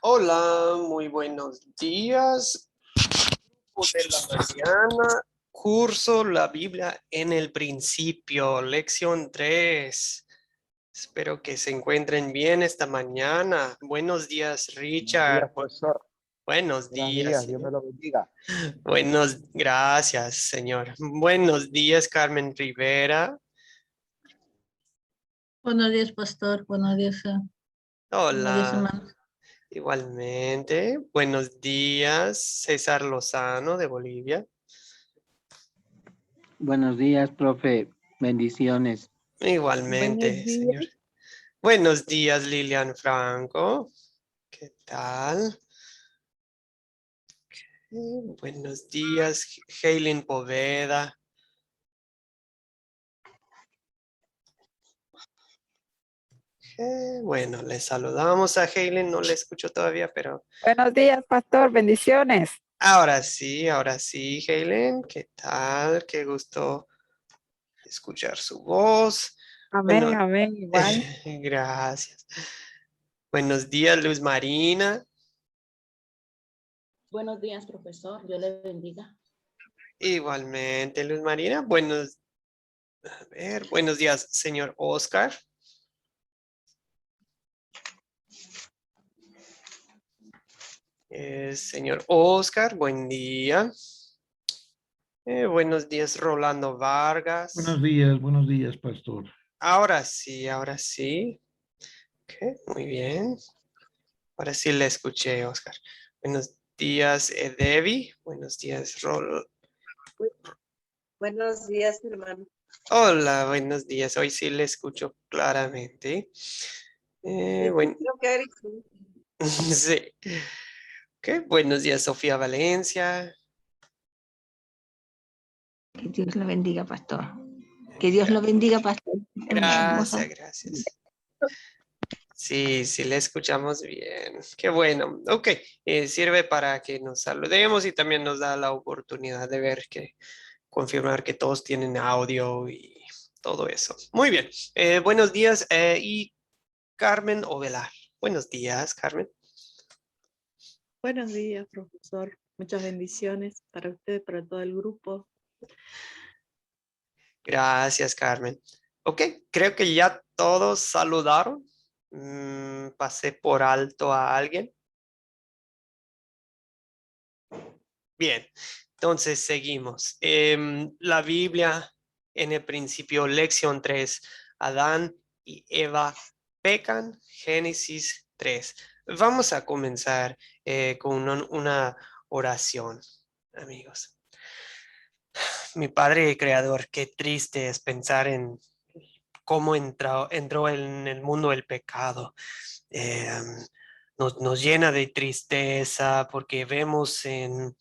Hola, muy buenos días. De la mañana, curso la Biblia en el principio, lección 3. Espero que se encuentren bien esta mañana. Buenos días, Buenos días, Richard. profesor. Buenos Buenos días, días, Dios señor. me lo bendiga. Gracias, señor. Buenos días, Carmen Rivera. Buenos días, pastor. Buenos días, Hola. hermanos. Igualmente. Buenos días, César Lozano de Bolivia. Buenos días, profe. Bendiciones. Igualmente, señor. Buenos días, Lilian Franco. ¿Qué tal? Buenos días, Heilin Poveda. Bueno, le saludamos a Heilin, no le escucho todavía, pero... Buenos días, pastor, bendiciones. Ahora sí, Heilin, ¿qué tal? Qué gusto escuchar su voz. Amén, Bueno, amén, igual. gracias. Buenos días, Luz Marina. Buenos días, profesor. Dios le bendiga. Igualmente, Luz Marina. Buenos días, señor Oscar. Señor Oscar, buen día. Buenos días, Rolando Vargas. Buenos días, pastor. Ahora sí, ahora sí. Ok, muy bien. Ahora sí le escuché, Oscar. Buenos días, Debbie. Buenos días, Rol. Buenos días, hermano. Hola, buenos días. Hoy sí le escucho claramente. Bueno. Creo que eres... Sí. Ok, buenos días, Sofía Valencia. Que Dios lo bendiga, pastor. Que Dios lo bendiga, pastor. Gracias, gracias. Sí, sí, le escuchamos bien. Qué bueno. Ok, sirve para que nos saludemos y también nos da la oportunidad de ver confirmar que todos tienen audio y todo eso. Muy bien. Buenos días y Carmen Ovelar. Buenos días, Carmen. Buenos días, profesor. Muchas bendiciones para usted, para todo el grupo. Gracias, Carmen. Ok, creo que ya todos saludaron. Pasé por alto a alguien. Bien, entonces seguimos. La Biblia en el principio, lección 3, Adán y Eva pecan, Génesis 3. Vamos a comenzar con una oración, amigos. Mi Padre Creador, qué triste es pensar en cómo entró en el mundo el pecado. Nos llena de tristeza porque vemos en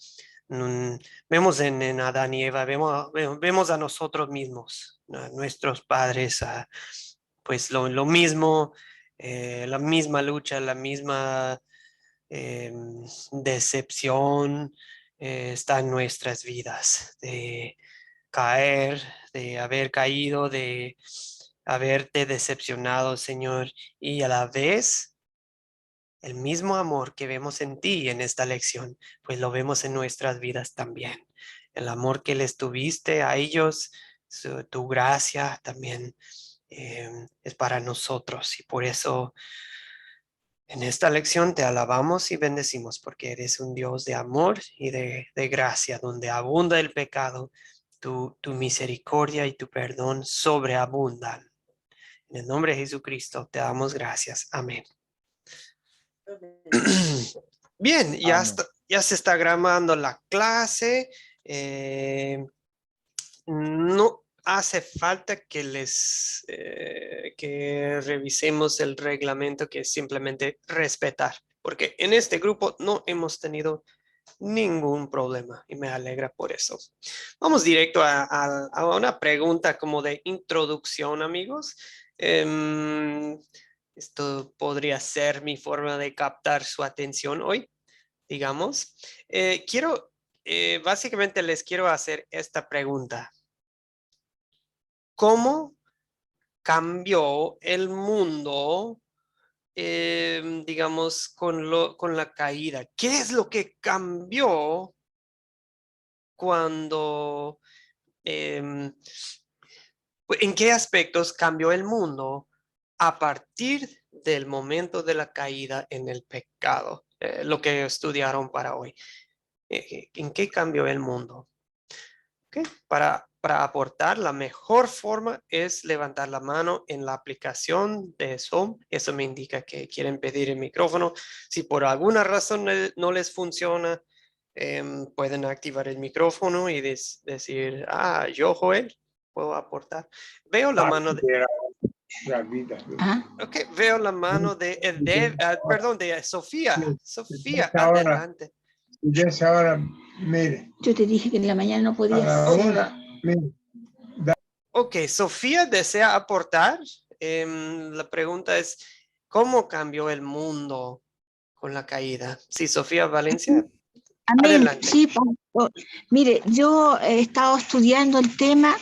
Adán y Eva, vemos a nosotros mismos, a nuestros padres, pues lo mismo, la misma lucha, la misma decepción está en nuestras vidas, de caer, de haber caído, de haberte decepcionado, Señor, y a la vez el mismo amor que vemos en ti en esta lección, pues lo vemos en nuestras vidas también. El amor que les tuviste a ellos, tu gracia también es para nosotros. Y por eso en esta lección te alabamos y bendecimos porque eres un Dios de amor y de gracia, donde abunda el pecado, tu misericordia y tu perdón sobreabundan. En el nombre de Jesucristo te damos gracias. Amén. Bien, ya se está grabando la clase. No hace falta que que revisemos el reglamento, que es simplemente respetar, porque en este grupo no hemos tenido ningún problema y me alegra por eso. Vamos directo a una pregunta como de introducción, amigos. Esto podría ser mi forma de captar su atención hoy, digamos. Básicamente les quiero hacer esta pregunta. ¿Cómo cambió el mundo, digamos, con la caída? ¿Qué es lo que cambió cuando, en qué aspectos cambió el mundo a partir del momento de la caída en el pecado? Lo que estudiaron para hoy. ¿En qué cambió el mundo? ¿Okay? Para aportar, la mejor forma es levantar la mano en la aplicación de Zoom. Eso me indica que quieren pedir el micrófono. Si por alguna razón no les funciona, pueden activar el micrófono y decir, yo, Joel, puedo aportar. Veo la mano de... Ok, veo la mano de Sofía. Sofía, adelante. Ahora, mire. Yo te dije que en la mañana no podías. Ok, Sofía desea aportar. La pregunta es, ¿cómo cambió el mundo con la caída? Sí, Sofía Valencia. Amén. Adelante. Sí, pastor. Mire, yo he estado estudiando el tema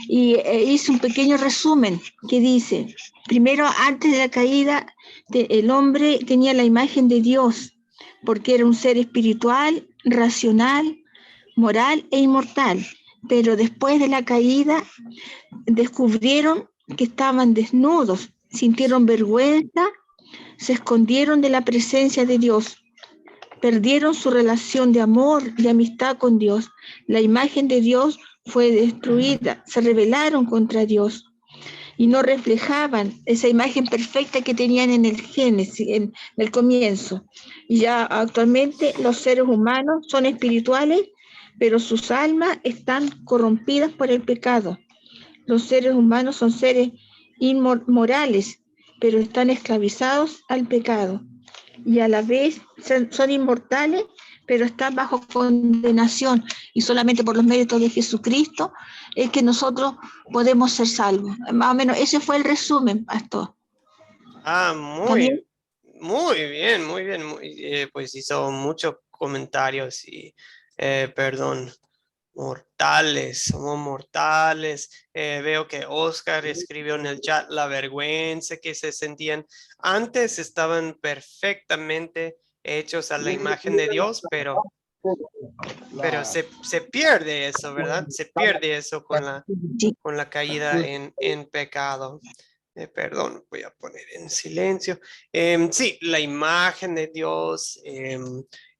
y hice un pequeño resumen que dice, primero, antes de la caída, el hombre tenía la imagen de Dios, porque era un ser espiritual, racional, moral e inmortal. Pero después de la caída, descubrieron que estaban desnudos, sintieron vergüenza, se escondieron de la presencia de Dios. Perdieron su relación de amor, de amistad con Dios. La imagen de Dios fue destruida. Se rebelaron contra Dios y no reflejaban esa imagen perfecta que tenían en el Génesis, en el comienzo. Y ya actualmente los seres humanos son espirituales, pero sus almas están corrompidas por el pecado. Los seres humanos son seres inmorales, pero están esclavizados al pecado. Y a la vez son inmortales, pero están bajo condenación. Y solamente por los méritos de Jesucristo es que nosotros podemos ser salvos. Más o menos ese fue el resumen, pastor. Muy bien, muy bien. Pues hizo muchos comentarios y, perdón, mortales, somos mortales. Veo que Oscar escribió en el chat la vergüenza que se sentían. Antes estaban perfectamente hechos a la imagen de Dios, pero se pierde eso, ¿verdad? Se pierde eso con la caída en pecado. Perdón, voy a poner en silencio. Sí, la imagen de Dios,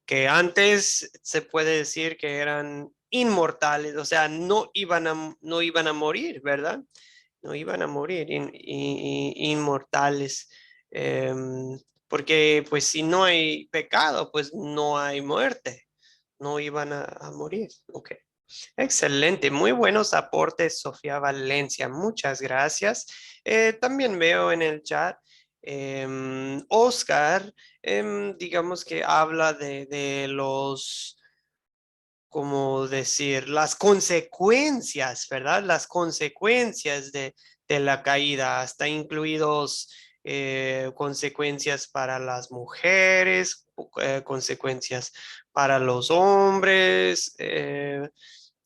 que antes se puede decir que eran inmortales, o sea, no iban a morir, ¿verdad? No iban a morir inmortales. Porque pues si no hay pecado, pues no hay muerte. No iban a morir. Ok. Excelente, muy buenos aportes, Sofía Valencia. Muchas gracias. También veo en el chat, Oscar, digamos que habla de los, como decir, las consecuencias, ¿verdad? Las consecuencias de la caída, hasta incluidos consecuencias para las mujeres, consecuencias para los hombres.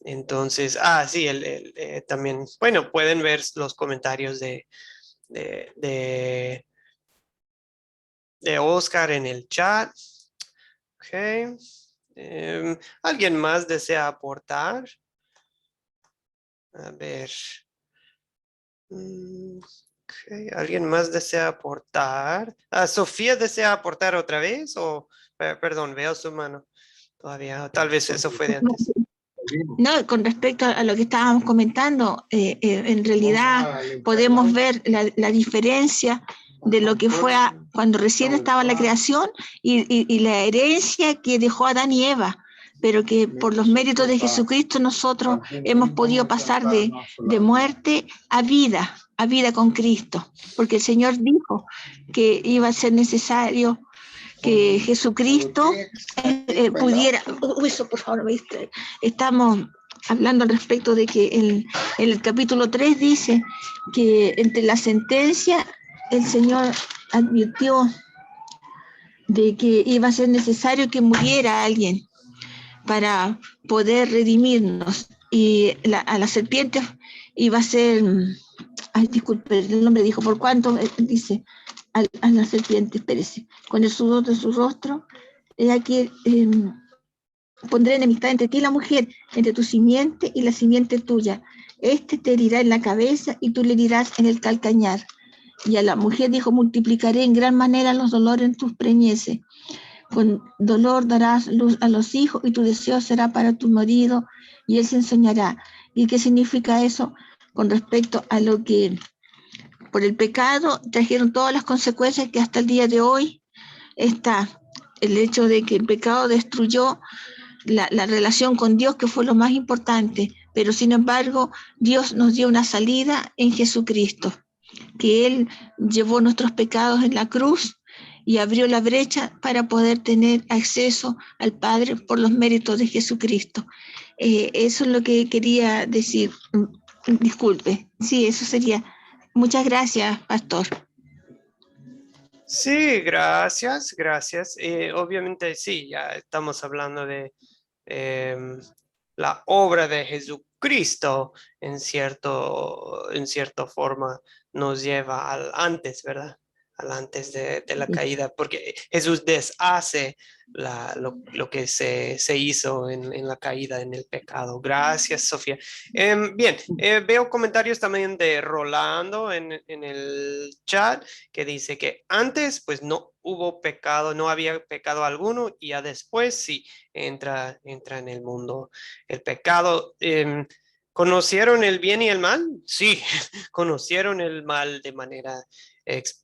Entonces, sí, también, bueno, pueden ver los comentarios de de Oscar en el chat. Ok. ¿Alguien más desea aportar? A ver. Ok, ¿alguien más desea aportar? Sofía desea aportar otra vez o, perdón, veo su mano todavía. Tal vez eso fue de antes. No, con respecto a lo que estábamos comentando, en realidad podemos ver la diferencia de lo que fue cuando recién estaba la creación y la herencia que dejó Adán y Eva, pero que por los méritos de Jesucristo nosotros hemos podido pasar de muerte a vida con Cristo, porque el Señor dijo que iba a ser necesario que Jesucristo pudiera... Eso, por favor, ¿viste? Estamos hablando al respecto de que en el capítulo 3 dice que entre la sentencia el Señor advirtió de que iba a ser necesario que muriera alguien para poder redimirnos. Y a la serpiente iba a ser... Ay, disculpe, el nombre dijo, ¿por cuánto? Dice, a la serpiente, espérese, con el sudor de su rostro, aquí pondré enemistad entre ti y la mujer, entre tu simiente y la simiente tuya. Este te herirá en la cabeza y tú le herirás en el calcañar. Y a la mujer dijo, multiplicaré en gran manera los dolores en tus preñeces. Con dolor darás luz a los hijos y tu deseo será para tu marido y él se enseñará. ¿Y qué significa eso? Con respecto a lo que por el pecado trajeron todas las consecuencias que hasta el día de hoy está el hecho de que el pecado destruyó la relación con Dios, que fue lo más importante, pero sin embargo Dios nos dio una salida en Jesucristo, que Él llevó nuestros pecados en la cruz y abrió la brecha para poder tener acceso al Padre por los méritos de Jesucristo. Eso es lo que quería decir. Disculpe, sí, eso sería. Muchas gracias, pastor. Sí, gracias, gracias. Obviamente sí, ya estamos hablando de la obra de Jesucristo en cierta forma nos lleva al antes, ¿verdad? Al antes de la caída, porque Jesús deshace lo que se hizo en la caída, en el pecado. Gracias, Sofía. Bien, veo comentarios también de Rolando en el chat que dice que antes pues no hubo pecado, no había pecado alguno y ya después sí entra en el mundo el pecado. ¿Conocieron el bien y el mal? Sí, conocieron el mal de manera,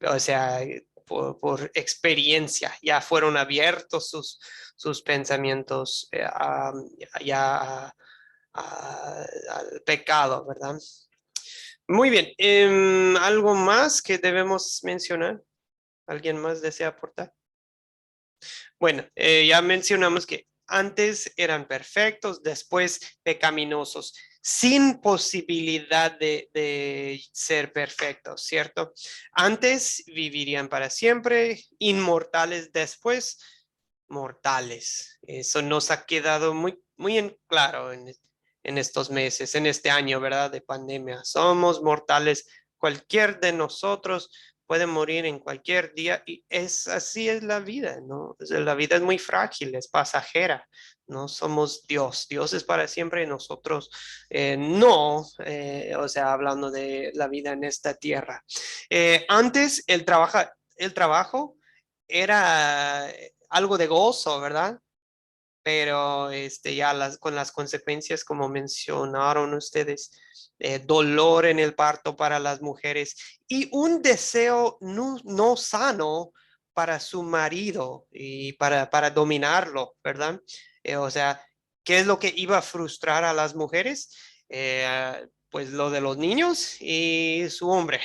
o sea, por experiencia, ya fueron abiertos sus pensamientos ya al pecado, ¿verdad? Muy bien, ¿algo más que debemos mencionar? ¿Alguien más desea aportar? Bueno, ya mencionamos que antes eran perfectos, después pecaminosos, sin posibilidad de ser perfectos, ¿cierto? Antes vivirían para siempre, inmortales, después mortales. Eso nos ha quedado muy en claro en estos meses, en este año, ¿verdad? De pandemia. Somos mortales, cualquier de nosotros puede morir en cualquier día y así es la vida, ¿no? La vida es muy frágil, es pasajera, no somos Dios, Dios es para siempre y nosotros no, o sea, hablando de la vida en esta tierra. Antes el trabajo era algo de gozo, ¿verdad? Pero ya con las consecuencias, como mencionaron ustedes, dolor en el parto para las mujeres y un deseo no sano para su marido y para dominarlo, ¿verdad? O sea, ¿qué es lo que iba a frustrar a las mujeres? Pues lo de los niños y su hombre.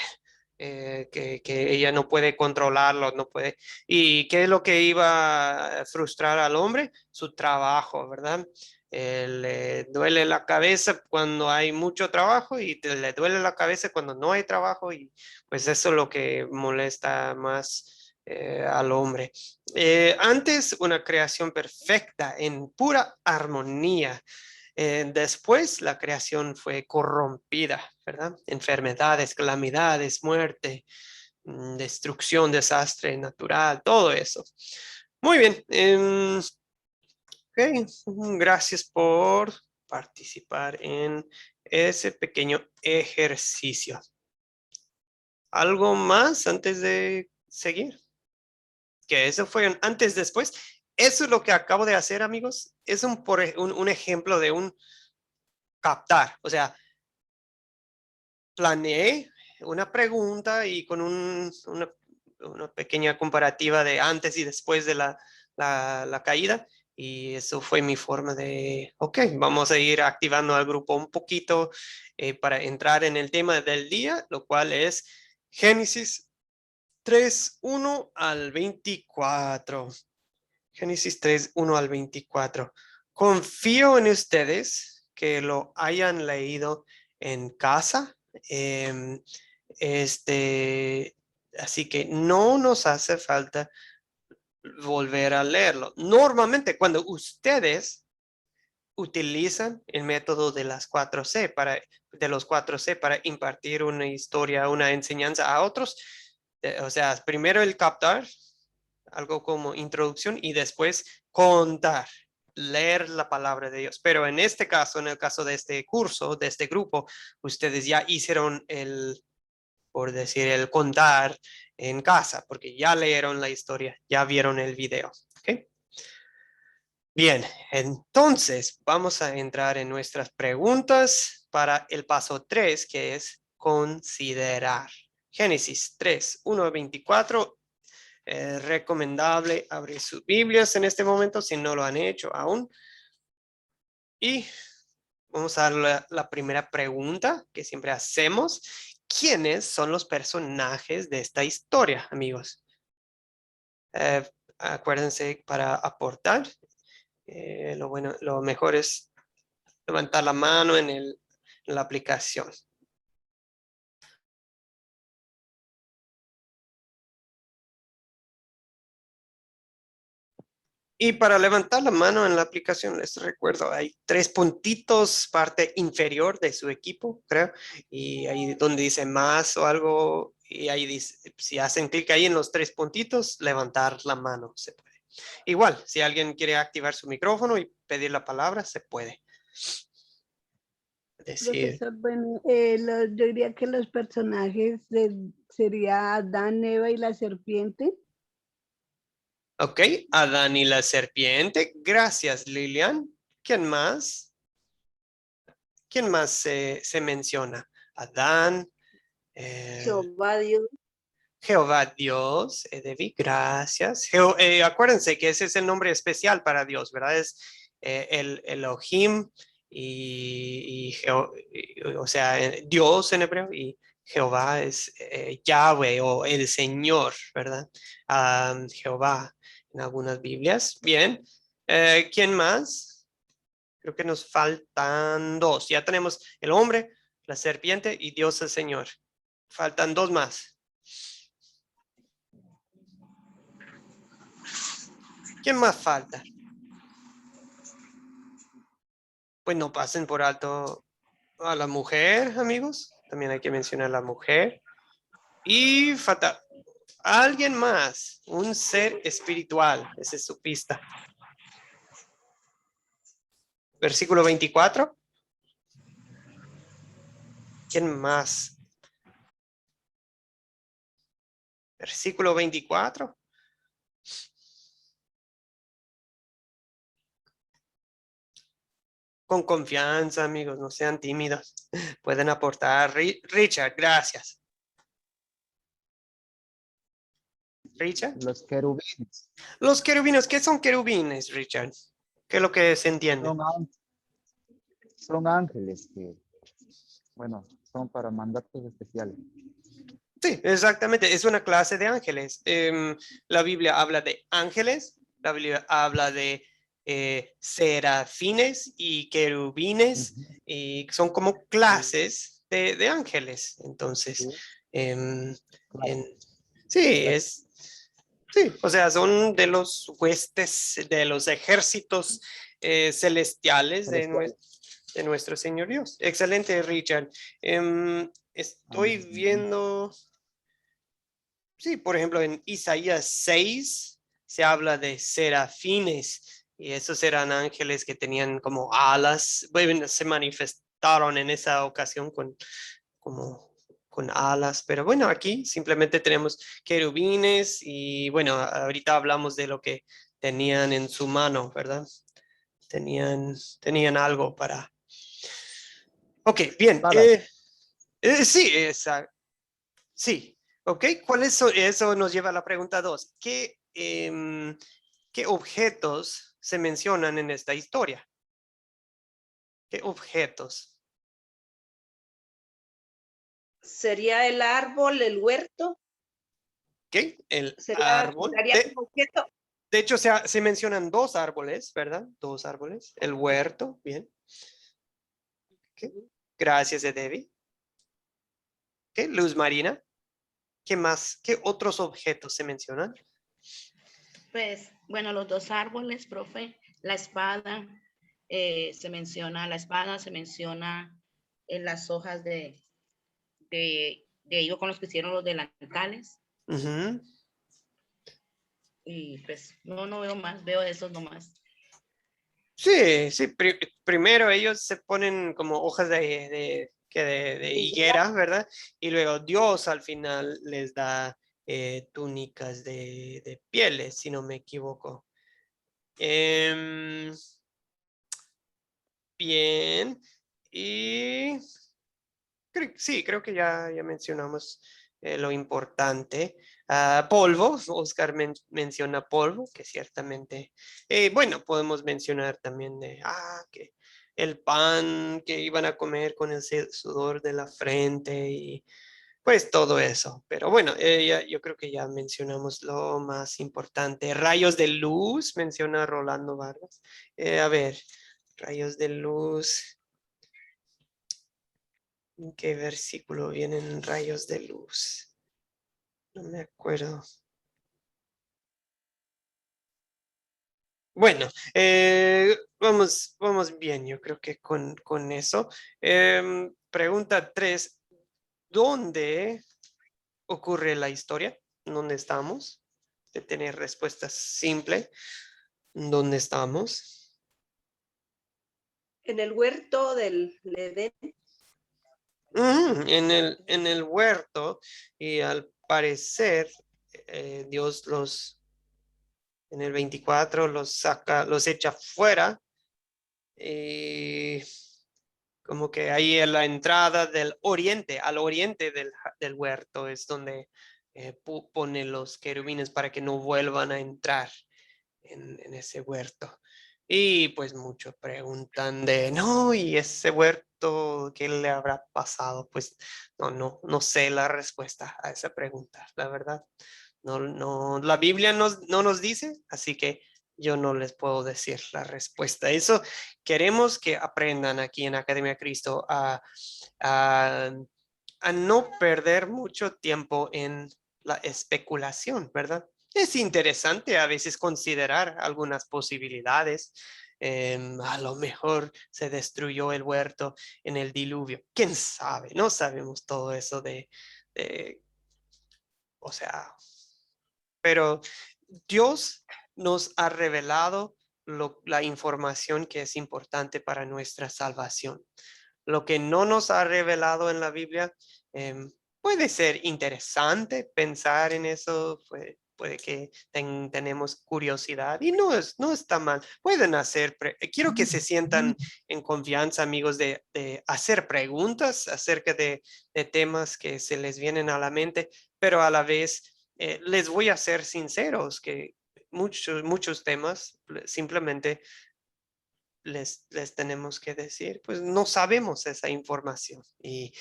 Que ella no puede controlarlo, no puede. ¿Y qué es lo que iba a frustrar al hombre? Su trabajo, ¿verdad? Le duele la cabeza cuando hay mucho trabajo y le duele la cabeza cuando no hay trabajo y pues eso es lo que molesta más al hombre. Antes una creación perfecta en pura armonía. Después la creación fue corrompida, ¿verdad? Enfermedades, calamidades, muerte, destrucción, desastre natural, todo eso. Muy bien. Ok, gracias por participar en ese pequeño ejercicio. ¿Algo más antes de seguir? Que eso fue un antes, después. Eso es lo que acabo de hacer, amigos. Es un ejemplo de un captar. O sea, planeé una pregunta y con una pequeña comparativa de antes y después de la caída. Y eso fue mi forma de, ok, vamos a ir activando al grupo un poquito para entrar en el tema del día, lo cual es Génesis 3, 1 al 24. Génesis 3, 1 al 24. Confío en ustedes que lo hayan leído en casa. Em, así que no nos hace falta volver a leerlo. Normalmente cuando ustedes utilizan el método de las 4C de los 4C para impartir una historia, una enseñanza a otros, o sea, primero el captar, algo como introducción, y después contar, leer la palabra de Dios. Pero en este caso, en el caso de este curso, de este grupo, ustedes ya hicieron por decir, el contar en casa, porque ya leyeron la historia, ya vieron el video. ¿Ok? Bien, entonces vamos a entrar en nuestras preguntas para el paso 3, que es considerar. Génesis 3, 1 a 24. Recomendable abrir sus Biblias en este momento si no lo han hecho aún. Y vamos a dar la primera pregunta que siempre hacemos. ¿Quiénes son los personajes de esta historia, amigos? Acuérdense para aportar. Lo mejor es levantar la mano en la aplicación. Y para levantar la mano en la aplicación, les recuerdo, hay 3 puntitos, parte inferior de su equipo, creo, y ahí donde dice más o algo, y ahí dice, si hacen clic ahí en los 3 puntitos, levantar la mano se puede. Igual, si alguien quiere activar su micrófono y pedir la palabra, se puede. Decir, Profesor, bueno, yo diría que los personajes sería Adán, Eva y la serpiente. ok, Adán y la serpiente. Gracias, Lilian. ¿Quién más? ¿Quién más se menciona? Adán. Jehová Dios. Jehová Dios, David, gracias. Acuérdense que ese es el nombre especial para Dios, ¿verdad? Es el Elohim o sea, Dios en hebreo, y Jehová es Yahweh o el Señor, ¿verdad? Jehová en algunas Biblias. Bien. ¿Quién más? Creo que nos faltan 2. Ya tenemos el hombre, la serpiente y Dios el Señor. Faltan 2 más. ¿Quién más falta? Pues no pasen por alto a la mujer, amigos. También hay que mencionar a la mujer. Y falta alguien más, un ser espiritual. Esa es su pista. Versículo 24. ¿Quién más? Versículo 24. Con confianza, amigos, no sean tímidos. Pueden aportar. Richard, gracias. Richard. Los querubines. Los querubines, ¿qué son querubines, Richard? ¿Qué es lo que se entiende? Son ángeles que, bueno, son para mandatos especiales. Sí, exactamente. Es una clase de ángeles. La Biblia habla de ángeles, la Biblia habla de serafines y querubines, y son como clases de ángeles. Entonces, sí, o sea, son de los huestes, de los ejércitos celestiales de nuestro Señor Dios. Excelente, Richard. Estoy viendo Sí, por ejemplo, en Isaías 6 se habla de serafines y esos eran ángeles que tenían como alas. Bueno, se manifestaron en esa ocasión con alas, pero bueno, aquí simplemente tenemos querubines y bueno, ahorita hablamos de lo que tenían en su mano, ¿verdad? Tenían algo para... Ok, bien. Espadas. Sí, sí, ok. Eso nos lleva a la pregunta 2. ¿Qué objetos se mencionan en esta historia? ¿Qué objetos? Sería el árbol, el huerto. ¿Qué? El Sería, árbol. daría como objeto. De hecho, se mencionan 2 árboles, ¿verdad? 2 árboles. El huerto, bien. Ok. Gracias, Debbie. ¿Qué? Luz Marina. ¿Qué más? ¿Qué otros objetos se mencionan? Pues, bueno, los 2 árboles, profe, la espada, se menciona, la espada se menciona en las hojas de ellos con los que hicieron los delantales. Ujú. Y pues, no veo más, veo esos nomás. Sí, primero ellos se ponen como hojas de higuera, ¿verdad? Y luego Dios al final les da túnicas de pieles, si no me equivoco. Bien, y sí, creo que ya mencionamos lo importante. Polvo, Oscar menciona polvo, que ciertamente, bueno, podemos mencionar también que el pan que iban a comer con el sudor de la frente y pues todo eso. Pero bueno, yo creo que ya mencionamos lo más importante. Rayos de luz, menciona Rolando Vargas. A ver, rayos de luz. ¿En qué versículo vienen rayos de luz? No me acuerdo. Bueno, vamos bien, yo creo que con eso. Pregunta 3. ¿Dónde ocurre la historia? ¿Dónde estamos? De tener respuestas simples. ¿Dónde estamos? En el huerto del Edén. En el huerto, y al parecer Dios en el 24 los echa fuera, y como que ahí en la entrada del oriente, al oriente del huerto es donde pone los querubines para que no vuelvan a entrar en ese huerto. Y pues muchos preguntan no, ¿y ese huerto qué le habrá pasado? Pues no sé la respuesta a esa pregunta, la verdad. No, la Biblia no nos dice, así que yo no les puedo decir la respuesta. Eso queremos que aprendan aquí en Academia Cristo a no perder mucho tiempo en la especulación, ¿verdad? Es interesante a veces considerar algunas posibilidades. A lo mejor se destruyó el huerto en el diluvio. ¿Quién sabe? No sabemos todo eso o sea, pero Dios nos ha revelado la información que es importante para nuestra salvación. Lo que no nos ha revelado en la Biblia, puede ser interesante pensar en eso, puede que tenemos curiosidad y no está mal. Pueden quiero que se sientan en confianza, amigos, de hacer preguntas acerca de temas que se les vienen a la mente, pero a la vez les voy a ser sinceros que muchos temas simplemente les tenemos que decir, pues no sabemos esa información y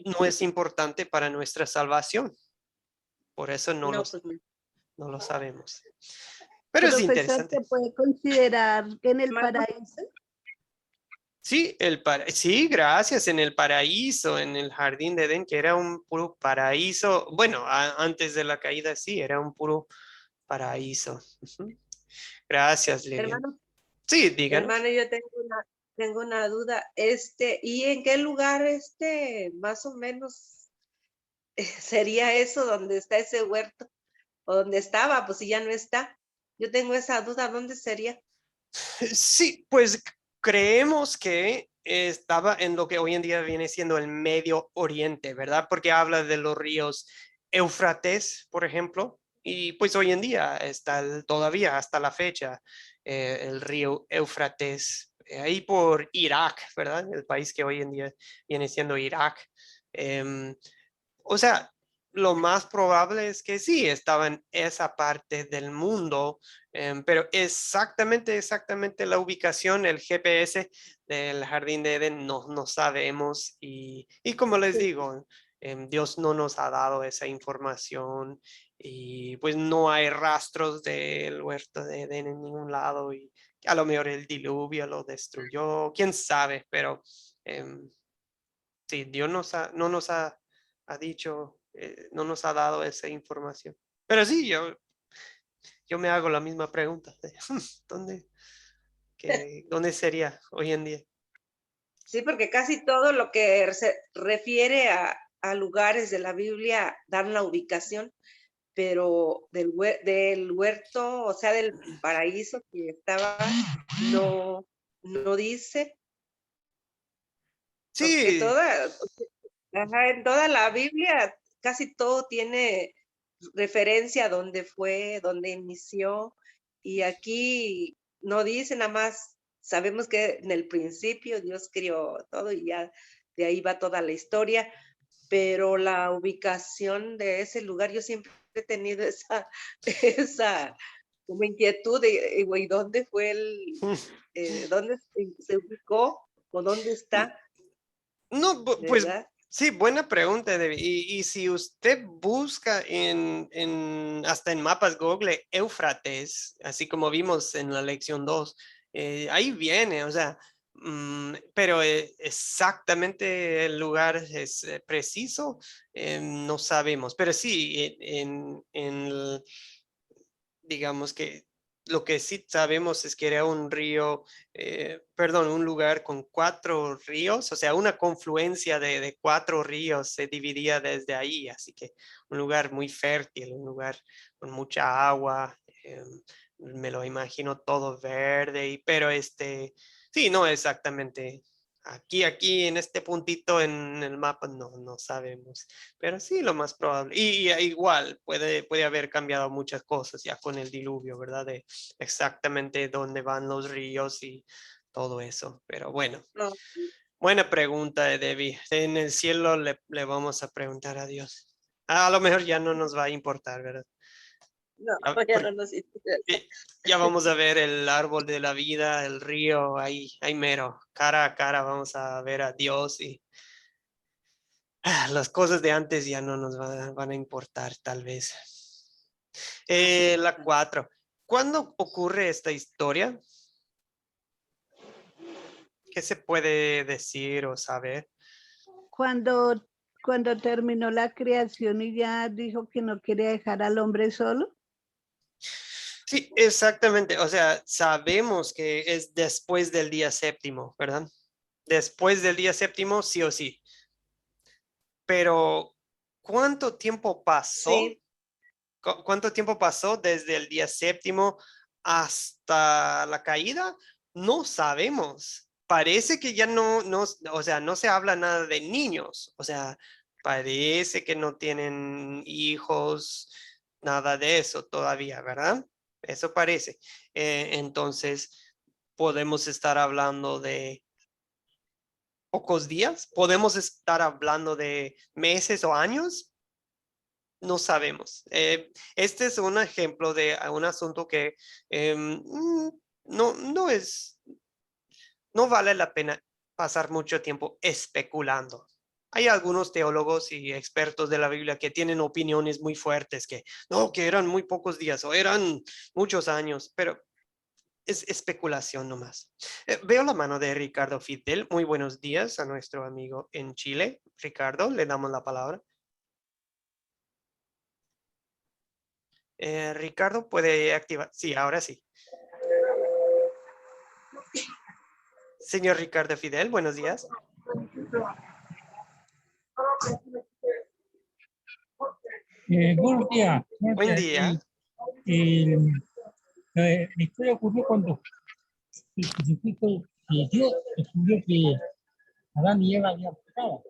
no es importante para nuestra salvación. Por eso no lo sabemos. Pero es Profesor, interesante. ¿se puede considerar que en el paraíso? Sí, sí, gracias. En el paraíso, en el jardín de Edén, que era un puro paraíso. Bueno, antes de la caída, sí, era un puro paraíso. Gracias, Lilian. Hermano, Sí, díganos. hermano, yo tengo una duda. ¿Y en qué lugar más o menos ¿sería eso donde está ese huerto? ¿O donde estaba? Pues si ya no está. Yo tengo esa duda, ¿dónde sería? Sí, pues creemos que estaba en lo que hoy en día viene siendo el Medio Oriente, ¿verdad? Porque habla de los ríos Éufrates, por ejemplo, y pues hoy en día está todavía hasta la fecha el río Éufrates, ahí por Irak, ¿verdad? El país que hoy en día viene siendo Irak. Em, o sea, lo más probable es que sí, estaba en esa parte del mundo, pero exactamente la ubicación, el GPS del Jardín de Edén, no sabemos. Y como les digo, Dios no nos ha dado esa información y pues no hay rastros del huerto de Edén en ningún lado y a lo mejor el diluvio lo destruyó, quién sabe, pero sí, Dios no nos ha dicho, no nos ha dado esa información. Pero sí, yo me hago la misma pregunta. ¿Dónde, dónde sería hoy en día? Sí, porque casi todo lo que se refiere a lugares de la Biblia dan la ubicación, pero del huerto, o sea, del paraíso que estaba, no dice, porque Sí, en toda la Biblia casi todo tiene referencia a dónde fue, dónde inició, y aquí no dice nada más, sabemos que en el principio Dios creó todo y ya de ahí va toda la historia, pero la ubicación de ese lugar, yo siempre he tenido esa como inquietud de, güey, ¿dónde fue dónde se ubicó o dónde está, no, pues verdad? sí, buena pregunta, Debbie. Y si usted busca hasta en mapas Google Éufrates, así como vimos en la lección 2, ahí viene, o sea, pero exactamente el lugar es preciso, no sabemos. Pero sí, digamos que lo que sí sabemos es que era un río, perdón, un lugar con 4 ríos, o sea, una confluencia de 4 ríos se dividía desde ahí, así que un lugar muy fértil, un lugar con mucha agua, me lo imagino todo verde, pero sí, no exactamente. Aquí en este puntito en el mapa no sabemos, pero sí lo más probable. Y igual puede haber cambiado muchas cosas ya con el diluvio, ¿verdad? De exactamente dónde van los ríos y todo eso. Pero bueno, No, buena pregunta, Debbie. En el cielo le vamos a preguntar a Dios. A lo mejor ya no nos va a importar, ¿verdad? no, Ya, ya no nos interesa. ya vamos a ver el árbol de la vida, el río, ahí mero, cara a cara vamos a ver a Dios y las cosas de antes ya no nos van a importar, tal vez. La 4. ¿Cuándo ocurre esta historia? ¿Qué se puede decir o saber? Cuando, cuando terminó la creación y ya dijo que no quería dejar al hombre solo. Sí, exactamente. O sea, sabemos que es después del día séptimo, ¿verdad? Después del día séptimo, sí o sí. Pero, ¿cuánto tiempo pasó? Sí, ¿Cuánto tiempo pasó desde el día séptimo hasta la caída? No sabemos. Parece que ya o sea, no se habla nada de niños. O sea, parece que no tienen hijos, nada de eso todavía, ¿verdad? Eso parece. Entonces, podemos estar hablando de pocos días, podemos estar hablando de meses o años, no sabemos. Este es un ejemplo de un asunto que no vale la pena pasar mucho tiempo especulando. Hay algunos teólogos y expertos de la Biblia que tienen opiniones muy fuertes que no, que eran muy pocos días o eran muchos años, pero es especulación nomás. Veo la mano de Ricardo Fidel. Muy buenos días a nuestro amigo en Chile. Ricardo, le damos la palabra. Ricardo puede activar. Sí, ahora sí. Señor Ricardo Fidel, buenos días. Buenos días. Buen día. La historia ocurrió cuando Dios descubrió que Adán y Eva habían pecado.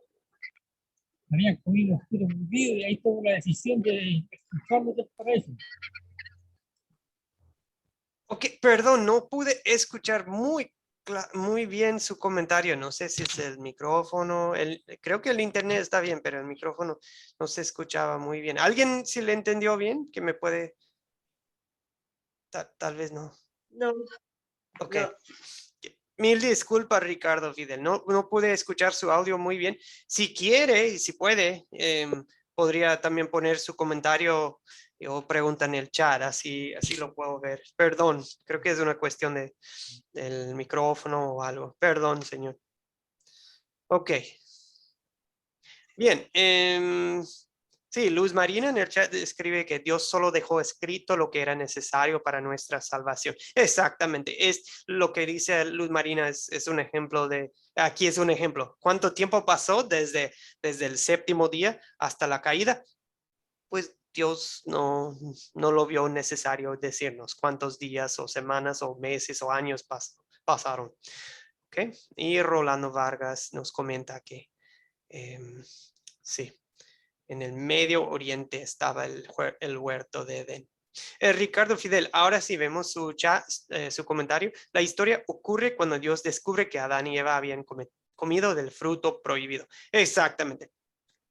Habían comido los frutos prohibidos y ahí tomó la decisión de expulsarlos del paraíso. Ok, perdón, no pude escuchar muy bien su comentario. No sé si es el micrófono. Creo que el internet está bien, pero el micrófono no se escuchaba muy bien. ¿Alguien si le entendió bien? Que me puede... Tal vez no. No, Ok. no. Mil disculpas, Ricardo Fidel. No pude escuchar su audio muy bien. Si quiere y si puede, podría también poner su comentario o pregunta en el chat, así lo puedo ver. Perdón, creo que es una cuestión del micrófono o algo. Perdón, señor. Ok. Bien. Sí, Luz Marina en el chat escribe que Dios solo dejó escrito lo que era necesario para nuestra salvación. Exactamente, es lo que dice Luz Marina, es un ejemplo aquí es un ejemplo. ¿Cuánto tiempo pasó desde el séptimo día hasta la caída? Pues Dios no lo vio necesario decirnos cuántos días o semanas o meses o años pasaron. ¿Okay? Y Rolando Vargas nos comenta que sí. En el Medio Oriente estaba el huerto de Edén. Ricardo Fidel, ahora sí vemos su chat, su comentario. La historia ocurre cuando Dios descubre que Adán y Eva habían comido del fruto prohibido. Exactamente.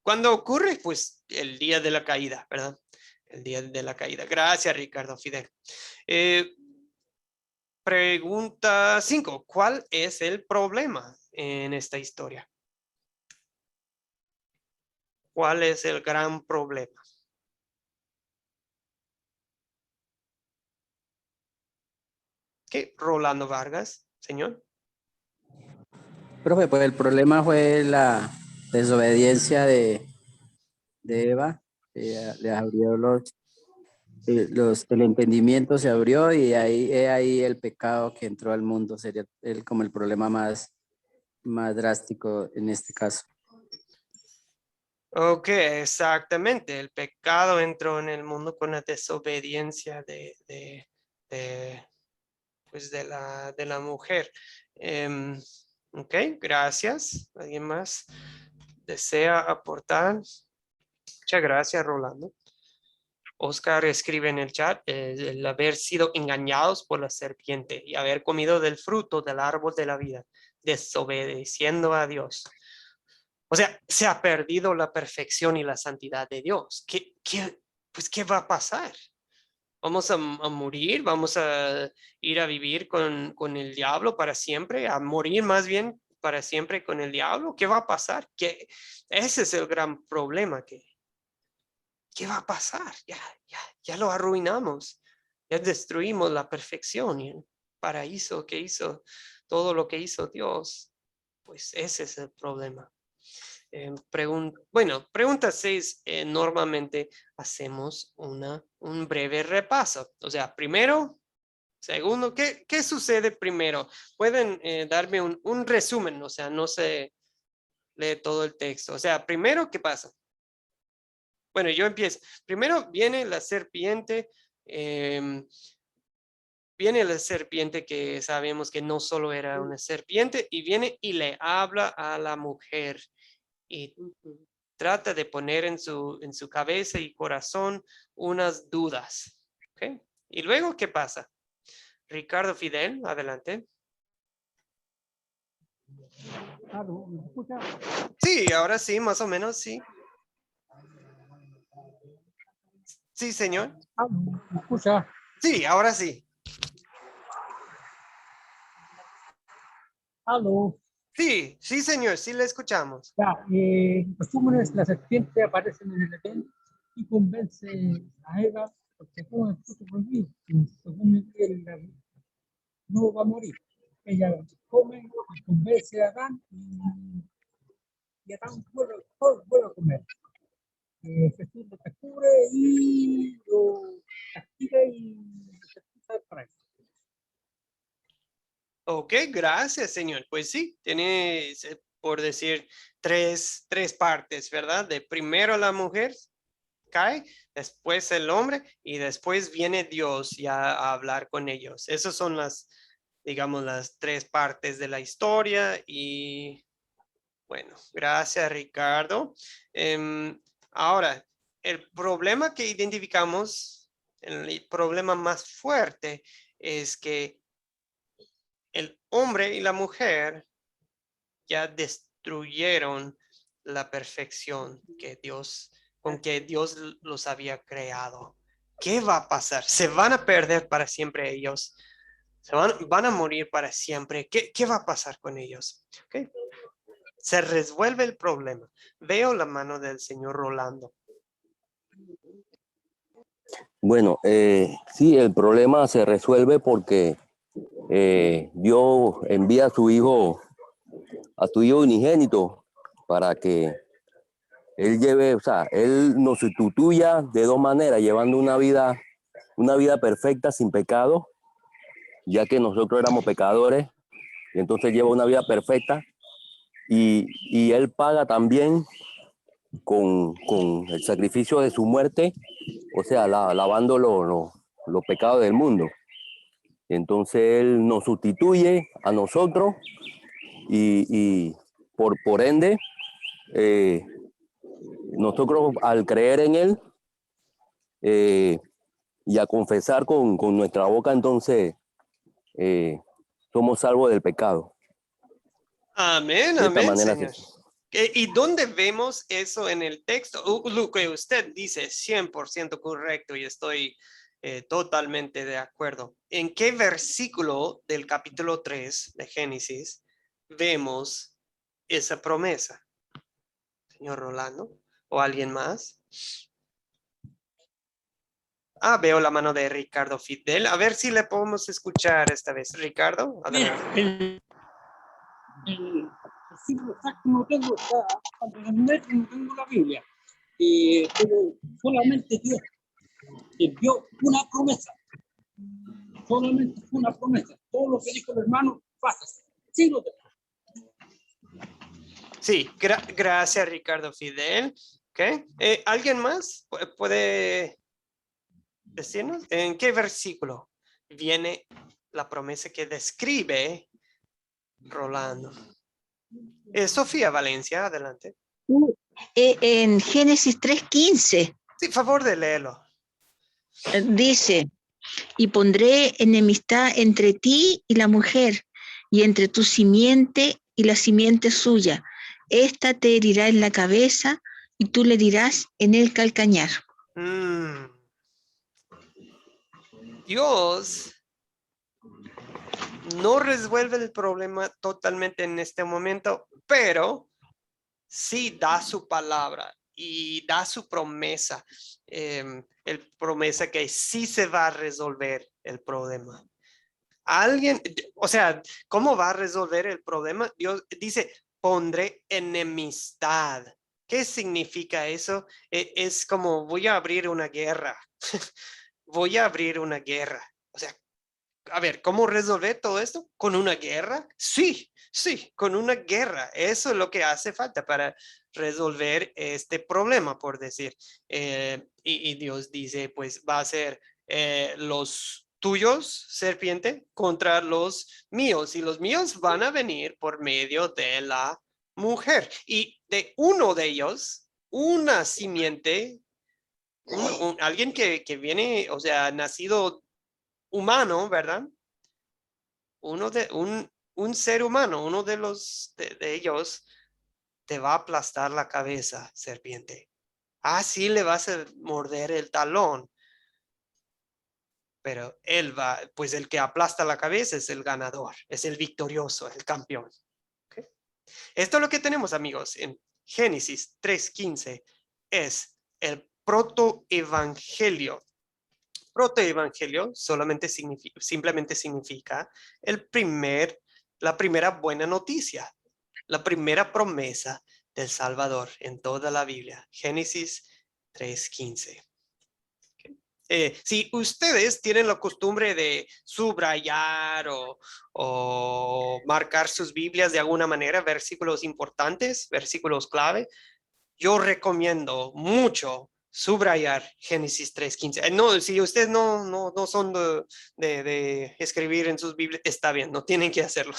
¿Cuándo ocurre? Pues el día de la caída, ¿verdad? El día de la caída. Gracias, Ricardo Fidel. Pregunta 5. ¿Cuál es el problema en esta historia? ¿Cuál es el gran problema? ¿Qué? Rolando Vargas, señor. Profe, pues el problema fue la desobediencia de Eva. Ella le abrió el entendimiento se abrió y ahí el pecado que entró al mundo sería como el problema más drástico en este caso. Ok, exactamente. El pecado entró en el mundo con la desobediencia pues de la mujer. Ok, gracias. ¿Alguien más desea aportar? Muchas gracias, Rolando. Oscar escribe en el chat, el haber sido engañados por la serpiente y haber comido del fruto del árbol de la vida, desobedeciendo a Dios. O sea, se ha perdido la perfección y la santidad de Dios. ¿Qué va a pasar? ¿Vamos a morir? ¿Vamos a ir a vivir con el diablo para siempre? ¿A morir más bien para siempre con el diablo? ¿Qué va a pasar? Ese es el gran problema. ¿Qué va a pasar? Ya lo arruinamos. Ya destruimos la perfección y el paraíso que hizo, todo lo que hizo Dios. Pues ese es el problema. Pregunta 6, normalmente hacemos un breve repaso. O sea, primero, segundo, ¿qué sucede primero? Pueden darme un resumen, o sea, no se lee todo el texto. O sea, primero, ¿qué pasa? Bueno, yo empiezo. Primero viene la serpiente. Viene la serpiente que sabemos que no solo era una serpiente y viene y le habla a la mujer. Y trata de poner en su cabeza y corazón unas dudas. ¿Okay? Y luego, ¿qué pasa? Ricardo Fidel, adelante. ¿Me escucha? Sí, ahora sí, más o menos, sí. Sí, señor. ¿Me escucha? Sí, ahora sí. Aló. Sí, señor, sí le escuchamos. En resúmenes, la serpiente aparece en el Edén y convence a Eva porque come el fruto prohibido. Según él, no va a morir. Ella come y convence a Adán y Adán vuelve a comer. Jesús lo descubre y lo castiga y se expulsa del paraíso. Ok, gracias, señor. Pues sí, tiene, por decir, tres partes, ¿verdad? De primero la mujer, cae, después el hombre y después viene Dios ya a hablar con ellos. Esas son digamos, las tres partes de la historia y bueno, gracias Ricardo. Ahora, el problema que identificamos, el problema más fuerte es que el hombre y la mujer ya destruyeron la perfección con que Dios los había creado. ¿Qué va a pasar? ¿Se van a perder para siempre ellos? ¿Van a morir para siempre? ¿Qué va a pasar con ellos? ¿Okay? Se resuelve el problema. Veo la mano del señor Rolando. Bueno, sí, el problema se resuelve porque Dios envía a su hijo unigénito para que él lleve, o sea, él nos sustituya de dos maneras, llevando una vida perfecta sin pecado, ya que nosotros éramos pecadores, y entonces lleva una vida perfecta, y él paga también con el sacrificio de su muerte, o sea, lavando los pecados del mundo. Entonces él nos sustituye a nosotros y por ende, nosotros al creer en él y a confesar con nuestra boca, entonces somos salvos del pecado. Amén, De esta amén, manera Señor. ¿Y dónde vemos eso en el texto? Lo que usted dice es 100% correcto y estoy totalmente de acuerdo. ¿En qué versículo del capítulo 3 de Génesis vemos esa promesa? Señor Rolando, ¿o alguien más? Veo la mano de Ricardo Fidel. A ver si le podemos escuchar esta vez. Ricardo, adelante. El versículo exacto no tengo, no tengo la Biblia, pero solamente Dios dio una promesa, solamente una promesa. Todo lo que dijo el hermano, pasa. Sí, lo tengo. Sí, gracias Ricardo Fidel. Okay. ¿Alguien más puede decirnos en qué versículo viene la promesa que describe Rolando? Sofía Valencia, adelante. En Génesis 3:15. Sí, favor de leerlo. Dice, y pondré enemistad entre ti y la mujer, y entre tu simiente y la simiente suya. Esta te herirá en la cabeza, y tú le dirás en el calcañar. Dios no resuelve el problema totalmente en este momento, pero sí da su palabra y da su promesa, el promesa que sí se va a resolver el problema. O sea, ¿cómo va a resolver el problema? Dios dice, pondré enemistad. ¿Qué significa eso? Es como voy a abrir una guerra. Voy a abrir una guerra. O sea, a ver, ¿cómo resolver todo esto? ¿Con una guerra? Sí, con una guerra. Eso es lo que hace falta para resolver este problema, por decir. Y Dios dice, pues va a ser los tuyos, serpiente, contra los míos. Y los míos van a venir por medio de la mujer. Y de uno de ellos, una simiente, alguien que viene, o sea, nacido humano, ¿verdad? Un ser humano, uno de ellos te va a aplastar la cabeza, serpiente. Sí le vas a morder el talón. Pero pues el que aplasta la cabeza es el ganador, es el victorioso, el campeón. ¿Okay? Esto es lo que tenemos, amigos, en Génesis 3:15, es el protoevangelio. Protoevangelio simplemente significa la primera buena noticia, la primera promesa del Salvador en toda la Biblia. Génesis 3:15. Si ustedes tienen la costumbre de subrayar o marcar sus Biblias de alguna manera, versículos importantes, versículos clave, yo recomiendo mucho subrayar Génesis 3:15. No, si ustedes no son de escribir en sus Biblias, está bien, no tienen que hacerlo.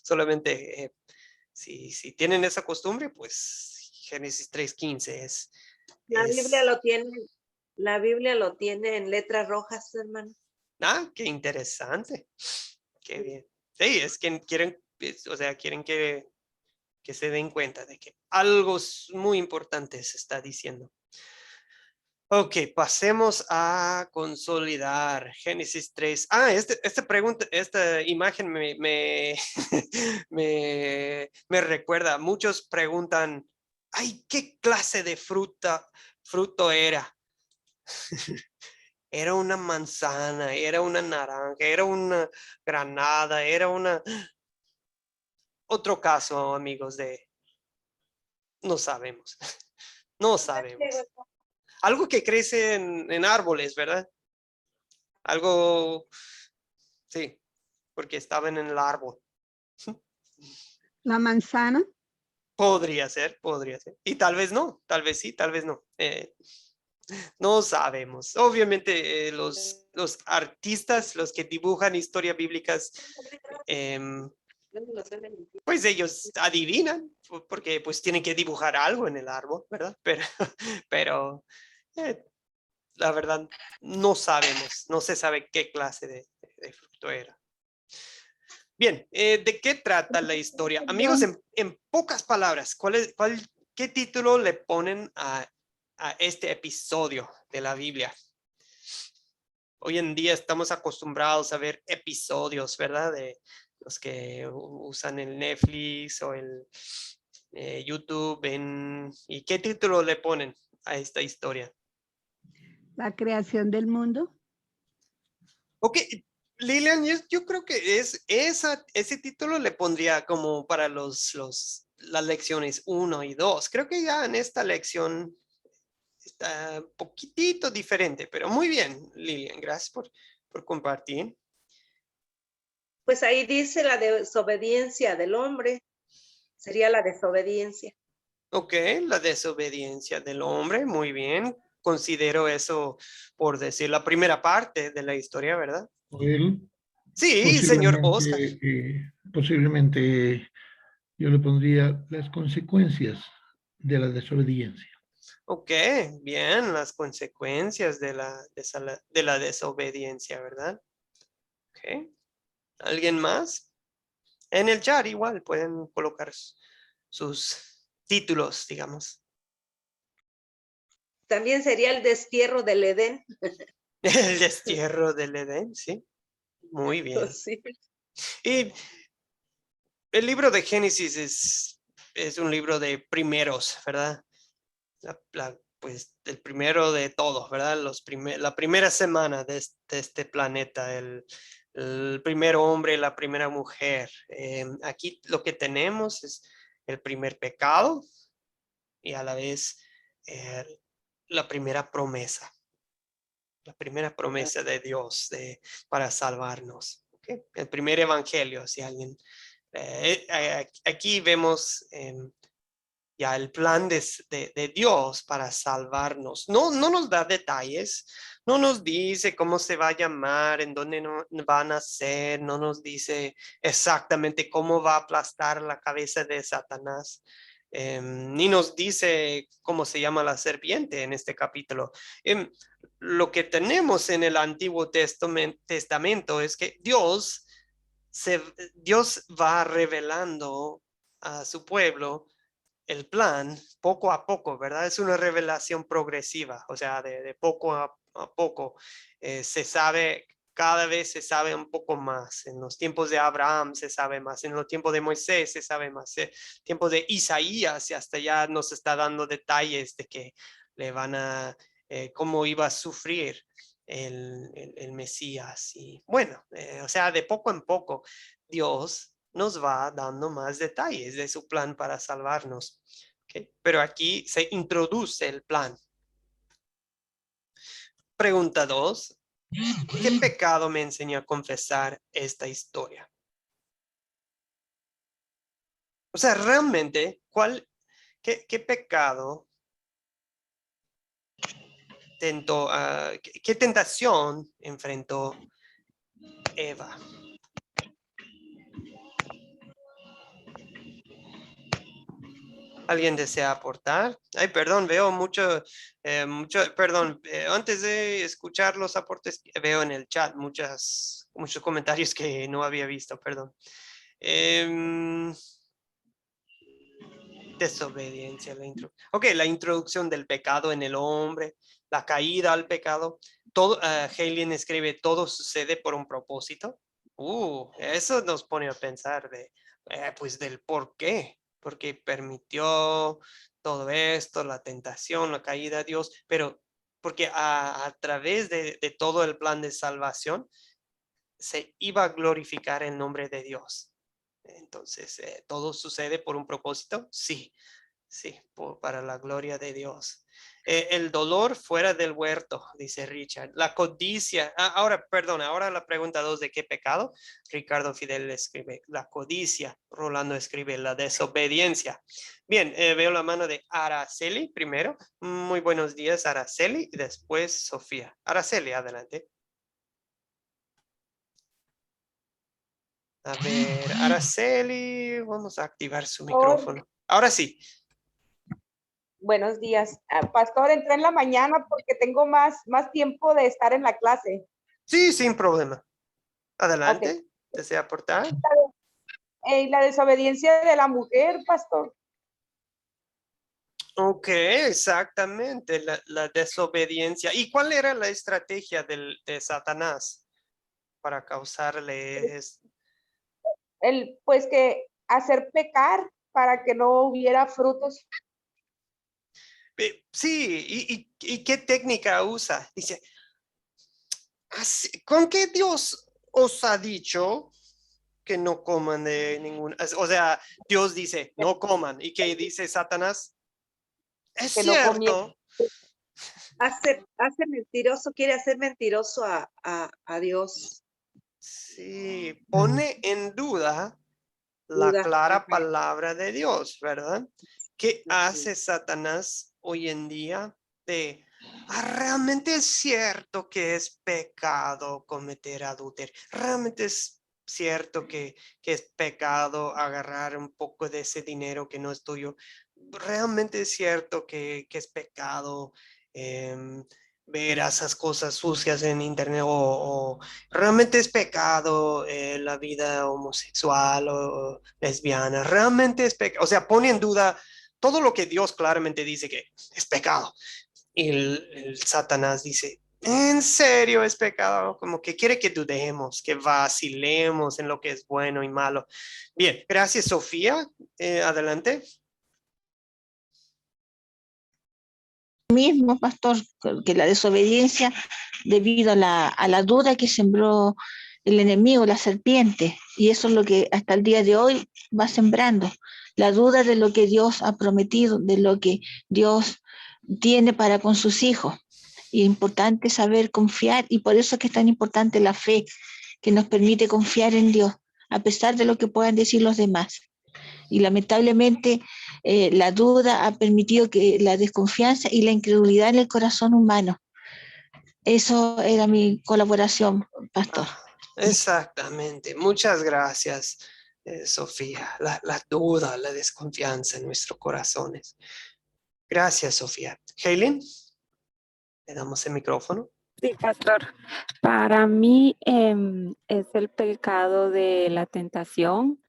Solamente si tienen esa costumbre, pues Génesis 3:15 es. La Biblia lo tiene en letras rojas, hermano. Qué interesante. Qué bien. Sí, es que quieren que se den cuenta de que algo muy importante se está diciendo. Ok, pasemos a consolidar Génesis 3. Esta imagen me recuerda. Muchos preguntan, ay, ¿qué clase de fruto era? Era una manzana, era una naranja, era una granada, era otro caso, amigos, no sabemos. No sabemos. Algo que crece en árboles, ¿verdad? Algo, sí, porque estaban en el árbol. La manzana. Podría ser. Y tal vez no, tal vez sí, tal vez no. No sabemos. Obviamente los artistas, los que dibujan historias bíblicas, pues ellos adivinan, porque pues tienen que dibujar algo en el árbol, ¿verdad? Pero la verdad no sabemos, no se sabe qué clase de fruto era. Bien, ¿de qué trata la historia? Amigos, en pocas palabras, ¿qué título le ponen a este episodio de la Biblia? Hoy en día estamos acostumbrados a ver episodios, ¿verdad? De los que usan el Netflix o el YouTube. ¿Y qué título le ponen a esta historia? La creación del mundo. Ok, Lilian, yo creo que ese título le pondría como para las lecciones 1 y 2. Creo que ya en esta lección está un poquitito diferente, pero muy bien, Lilian, gracias por compartir. Pues ahí dice la desobediencia del hombre, sería la desobediencia. Ok, la desobediencia del hombre, muy bien. Considero eso, por decir, la primera parte de la historia, ¿verdad? Joel, Sí, señor Oscar. Posiblemente yo le pondría las consecuencias de la desobediencia. Ok, bien, las consecuencias de la desobediencia, ¿verdad? Ok. ¿Alguien más? En el chat igual pueden colocar sus títulos, digamos. También sería el destierro del Edén. El destierro del Edén, sí. Muy bien. Sí. Y el libro de Génesis es un libro de primeros, ¿verdad? Pues el primero de todos, ¿verdad? La primera semana de este planeta, el primer hombre, la primera mujer. Aquí lo que tenemos es el primer pecado y a la vez la primera promesa. La primera promesa de Dios para salvarnos. ¿Okay? El primer evangelio, si alguien... aquí vemos ya el plan de Dios para salvarnos. No nos da detalles, no nos dice cómo se va a llamar, en dónde va a nacer, no nos dice exactamente cómo va a aplastar la cabeza de Satanás. Ni nos dice cómo se llama la serpiente en este capítulo. Lo que tenemos en el Antiguo Testamento es que Dios va revelando a su pueblo el plan poco a poco, ¿verdad? Es una revelación progresiva, o sea, de poco a poco se sabe, cada vez se sabe un poco más. En los tiempos de Abraham se sabe más, en los tiempos de Moisés se sabe más, en tiempos de Isaías y hasta ya nos está dando detalles de que le van a, cómo iba a sufrir el Mesías. Y bueno, o sea, de poco en poco Dios nos va dando más detalles de su plan para salvarnos. ¿Okay? Pero aquí se introduce el plan. Pregunta 2. ¿Qué pecado me enseñó a confesar esta historia? O sea, realmente, ¿qué pecado ¿qué tentación enfrentó Eva? ¿Alguien desea aportar? Ay, perdón, veo perdón, antes de escuchar los aportes, veo en el chat muchos comentarios que no había visto, perdón. Desobediencia, la introducción del pecado en el hombre, la caída al pecado. Todo, Heilien escribe, todo sucede por un propósito. Eso nos pone a pensar pues del por qué. Porque permitió todo esto, la tentación, la caída a Dios, pero porque a través de todo el plan de salvación se iba a glorificar el nombre de Dios. Entonces, ¿todo sucede por un propósito? Sí, para la gloria de Dios. El dolor fuera del huerto, dice Richard. La codicia. Ahora la pregunta 2 de qué pecado. Ricardo Fidel escribe la codicia. Rolando escribe la desobediencia. Bien, veo la mano de Araceli primero. Muy buenos días, Araceli. Y después Sofía. Araceli, adelante. A ver, Araceli, vamos a activar su micrófono. Ahora sí. Buenos días. Pastor, entré en la mañana porque tengo más tiempo de estar en la clase. Sí, sin problema. Adelante. Okay. ¿Desea aportar? La desobediencia de la mujer, pastor. Ok, exactamente, la desobediencia. ¿Y cuál era la estrategia de Satanás para causarle esto? Pues que hacer pecar para que no hubiera frutos. Sí, ¿y qué técnica usa? Dice, ¿con qué Dios os ha dicho que no coman de ningún? O sea, Dios dice, no coman. ¿Y qué dice Satanás? Es que cierto. No hace mentiroso, quiere hacer mentiroso a Dios. Sí, pone en duda la clara palabra de Dios, ¿verdad? ¿Qué hace Satanás hoy en día? Realmente es cierto que es pecado cometer adulterio. Realmente es cierto que es pecado agarrar un poco de ese dinero que no es tuyo. Realmente es cierto que es pecado ver esas cosas sucias en internet o realmente es pecado la vida homosexual o lesbiana. Realmente es pecado. O sea, pone en duda todo lo que Dios claramente dice que es pecado. Y el Satanás dice, ¿en serio es pecado? Como que quiere que dudemos, que vacilemos en lo que es bueno y malo. Bien, gracias, Sofía. Adelante. Mismo, pastor, que la desobediencia debido a la duda que sembró el enemigo, la serpiente, y eso es lo que hasta el día de hoy va sembrando, la duda de lo que Dios ha prometido, de lo que Dios tiene para con sus hijos. Y es importante saber confiar, y por eso es que es tan importante la fe, que nos permite confiar en Dios, a pesar de lo que puedan decir los demás. Y lamentablemente la duda ha permitido que la desconfianza y la incredulidad en el corazón humano. Eso era mi colaboración, pastor. Exactamente. Muchas gracias, Sofía. La duda, la desconfianza en nuestros corazones. Gracias, Sofía. Heilin, le damos el micrófono. Sí, pastor. Para mí es el pecado de la tentación.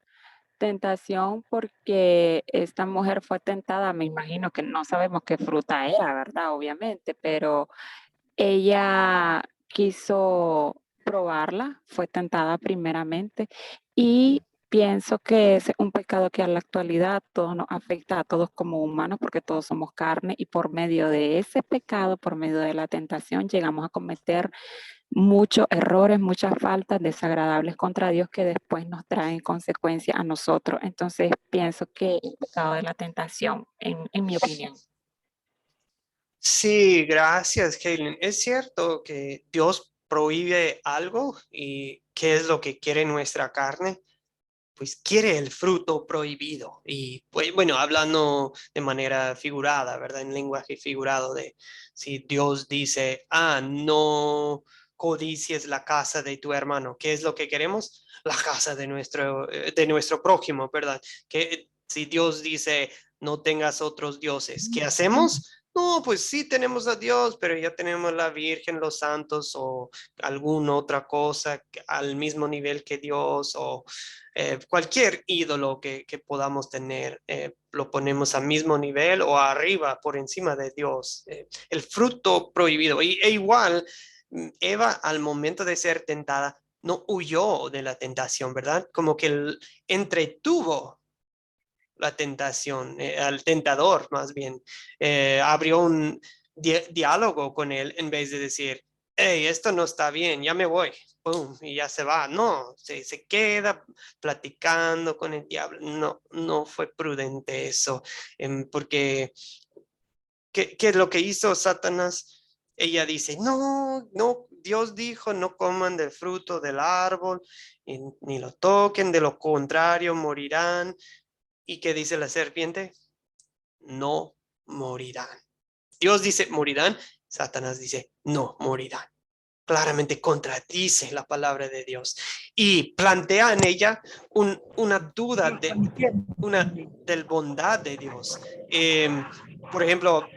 Tentación porque esta mujer fue tentada, me imagino que no sabemos qué fruta era, ¿verdad? Obviamente, pero ella quiso probarla, fue tentada primeramente y pienso que es un pecado que a la actualidad todo nos afecta a todos como humanos porque todos somos carne y por medio de ese pecado, por medio de la tentación, llegamos a cometer muchos errores, muchas faltas desagradables contra Dios que después nos traen consecuencias a nosotros. Entonces pienso que el pecado de la tentación, en mi opinión. Sí, gracias, Heilin. Es cierto que Dios prohíbe algo y qué es lo que quiere nuestra carne. pues quiere el fruto prohibido. Y pues, bueno, hablando de manera figurada, ¿verdad? En lenguaje figurado de si Dios dice, no codicies la casa de tu hermano, ¿qué es lo que queremos? La casa de nuestro prójimo, ¿verdad? Que si Dios dice, no tengas otros dioses, ¿qué hacemos? No, pues sí tenemos a Dios, pero ya tenemos la Virgen, los santos o alguna otra cosa al mismo nivel que Dios o cualquier ídolo que podamos tener, lo ponemos al mismo nivel o arriba, por encima de Dios. El fruto prohibido. E igual, Eva al momento de ser tentada no huyó de la tentación, ¿verdad? Como que entretuvo la tentación, al tentador más bien, abrió un diálogo con él en vez de decir, hey, esto no está bien, ya me voy, pum, y ya se va. No, se queda platicando con el diablo. No, no fue prudente eso, porque ¿qué es lo que hizo Satanás? Ella dice, no, no, Dios dijo, no coman del fruto del árbol, ni lo toquen, de lo contrario morirán. ¿Y qué dice la serpiente? No morirán. Dios dice morirán, Satanás dice no morirán. Claramente contradice la palabra de Dios y plantea en ella una duda del bondad de Dios. Por ejemplo,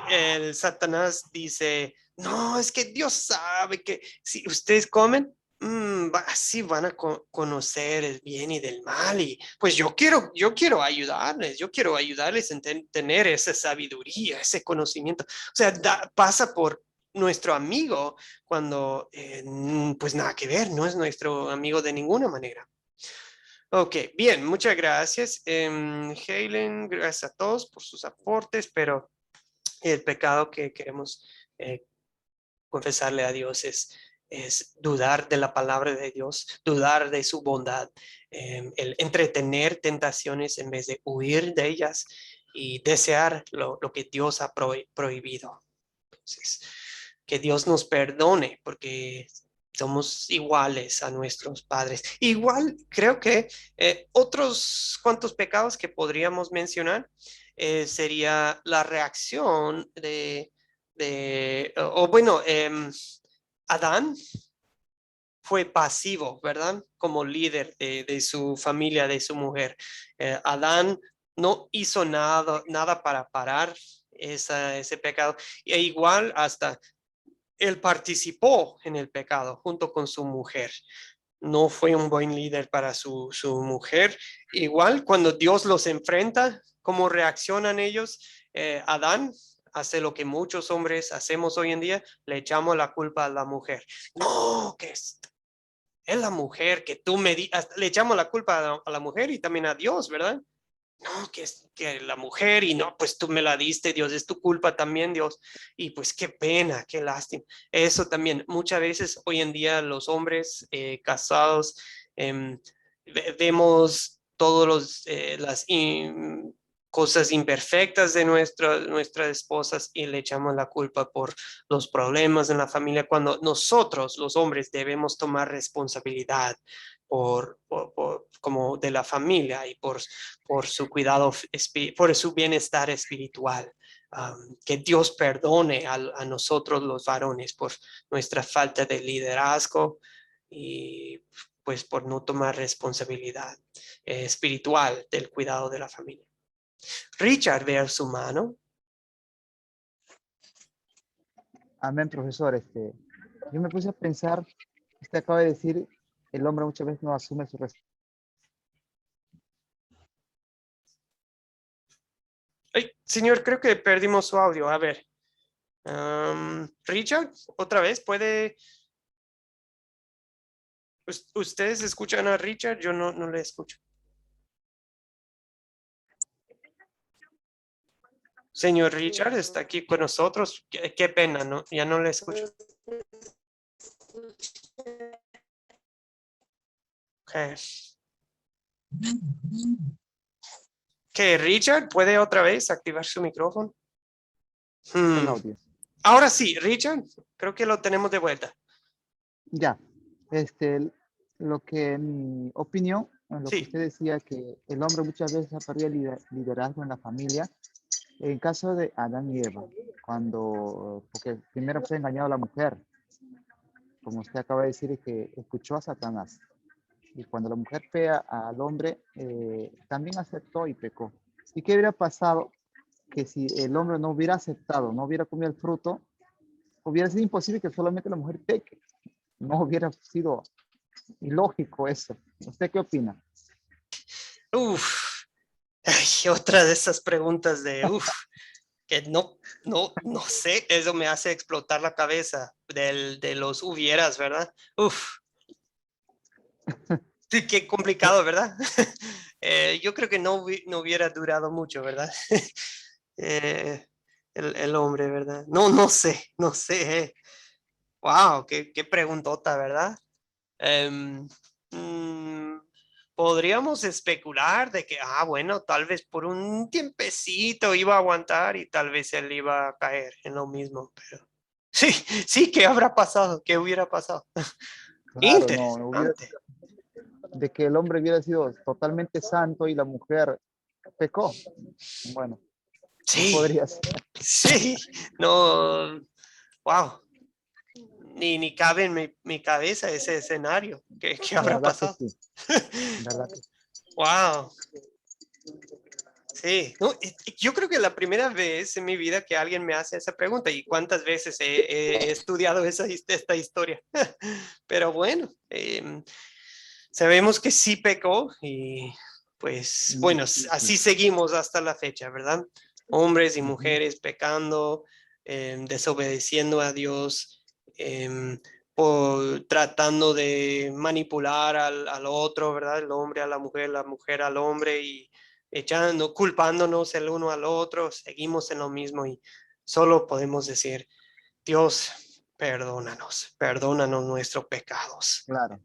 el Satanás dice, no, es que Dios sabe que si ustedes comen, así van a conocer el bien y del mal. Y pues yo quiero ayudarles en tener esa sabiduría, ese conocimiento. O sea, pasa por nuestro amigo cuando pues nada que ver, no es nuestro amigo de ninguna manera. Ok, bien, muchas gracias. Helen, gracias a todos por sus aportes, pero el pecado que queremos confesarle a Dios es dudar de la palabra de Dios, dudar de su bondad, el entretener tentaciones en vez de huir de ellas y desear lo que Dios ha prohibido. Entonces, que Dios nos perdone porque somos iguales a nuestros padres. Igual creo que otros cuantos pecados que podríamos mencionar sería la reacción Adán fue pasivo, ¿verdad? Como líder de su familia, de su mujer. Adán no hizo nada para parar ese pecado. E igual hasta él participó en el pecado junto con su mujer. No fue un buen líder para su mujer. Igual cuando Dios los enfrenta, ¿cómo reaccionan ellos? Adán hace lo que muchos hombres hacemos hoy en día, le echamos la culpa a la mujer. No, que es la mujer que tú me le echamos la culpa a la mujer y también a Dios, ¿verdad? No, que la mujer y no, pues tú me la diste, Dios, es tu culpa también, Dios. Y pues qué pena, qué lástima. Eso también, muchas veces hoy en día los hombres casados vemos todas las cosas imperfectas de nuestras esposas y le echamos la culpa por los problemas en la familia cuando nosotros, los hombres, debemos tomar responsabilidad como de la familia y por su cuidado, por su bienestar espiritual. Que Dios perdone a nosotros los varones por nuestra falta de liderazgo y pues por no tomar responsabilidad espiritual del cuidado de la familia. Richard, vea su mano. Amén, profesor. Yo me puse a pensar, usted acaba de decir, el hombre muchas veces no asume su responsabilidad. Ay, señor, creo que perdimos su audio. A ver. Richard, otra vez, ¿puede? ¿Ustedes escuchan a Richard? Yo no le escucho. Señor Richard está aquí con nosotros. Qué pena, ¿no? Ya no le escucho. Okay. ¿Que Richard puede otra vez activar su micrófono? Ahora sí, Richard, creo que lo tenemos de vuelta. Ya, lo que en mi opinión, en lo Sí. que usted decía que el hombre muchas veces ha perdido el liderazgo en la familia. En caso de Adán y Eva, porque primero fue engañado a la mujer, como usted acaba de decir, que escuchó a Satanás. Y cuando la mujer pega al hombre, también aceptó y pecó. ¿Y qué hubiera pasado que si el hombre no hubiera aceptado, no hubiera comido el fruto, hubiera sido imposible que solamente la mujer peque? No hubiera sido ilógico eso. ¿Usted qué opina? Uf, ay, otra de esas preguntas que no sé, eso me hace explotar la cabeza de los hubieras, ¿verdad? Uf, sí, qué complicado, ¿verdad? Yo creo que no hubiera durado mucho, ¿verdad? Eh, el hombre, ¿verdad? No sé. Wow, qué preguntota, ¿verdad? Em, mm, Podríamos especular de que, bueno, tal vez por un tiempecito iba a aguantar y tal vez él iba a caer en lo mismo, pero sí, ¿qué habrá pasado? ¿Qué hubiera pasado? Claro, no hubiera Interesante. de que el hombre hubiera sido totalmente santo y la mujer pecó. Bueno, no Sí, podría ser. sí, no, wow, ni cabe en mi cabeza ese escenario. ¿Qué habrá ¿Verdad que pasado? sí? ¿Verdad que sí? Wow. Sí, no, yo creo que la primera vez en mi vida que alguien me hace esa pregunta y cuántas veces he estudiado esta historia. Pero bueno, sabemos que sí pecó y pues bueno, así seguimos hasta la fecha, ¿verdad? Hombres y mujeres pecando, desobedeciendo a Dios, tratando de manipular al otro, ¿verdad? El hombre a la mujer al hombre y culpándonos el uno al otro, seguimos en lo mismo y solo podemos decir, Dios, perdónanos nuestros pecados. Claro.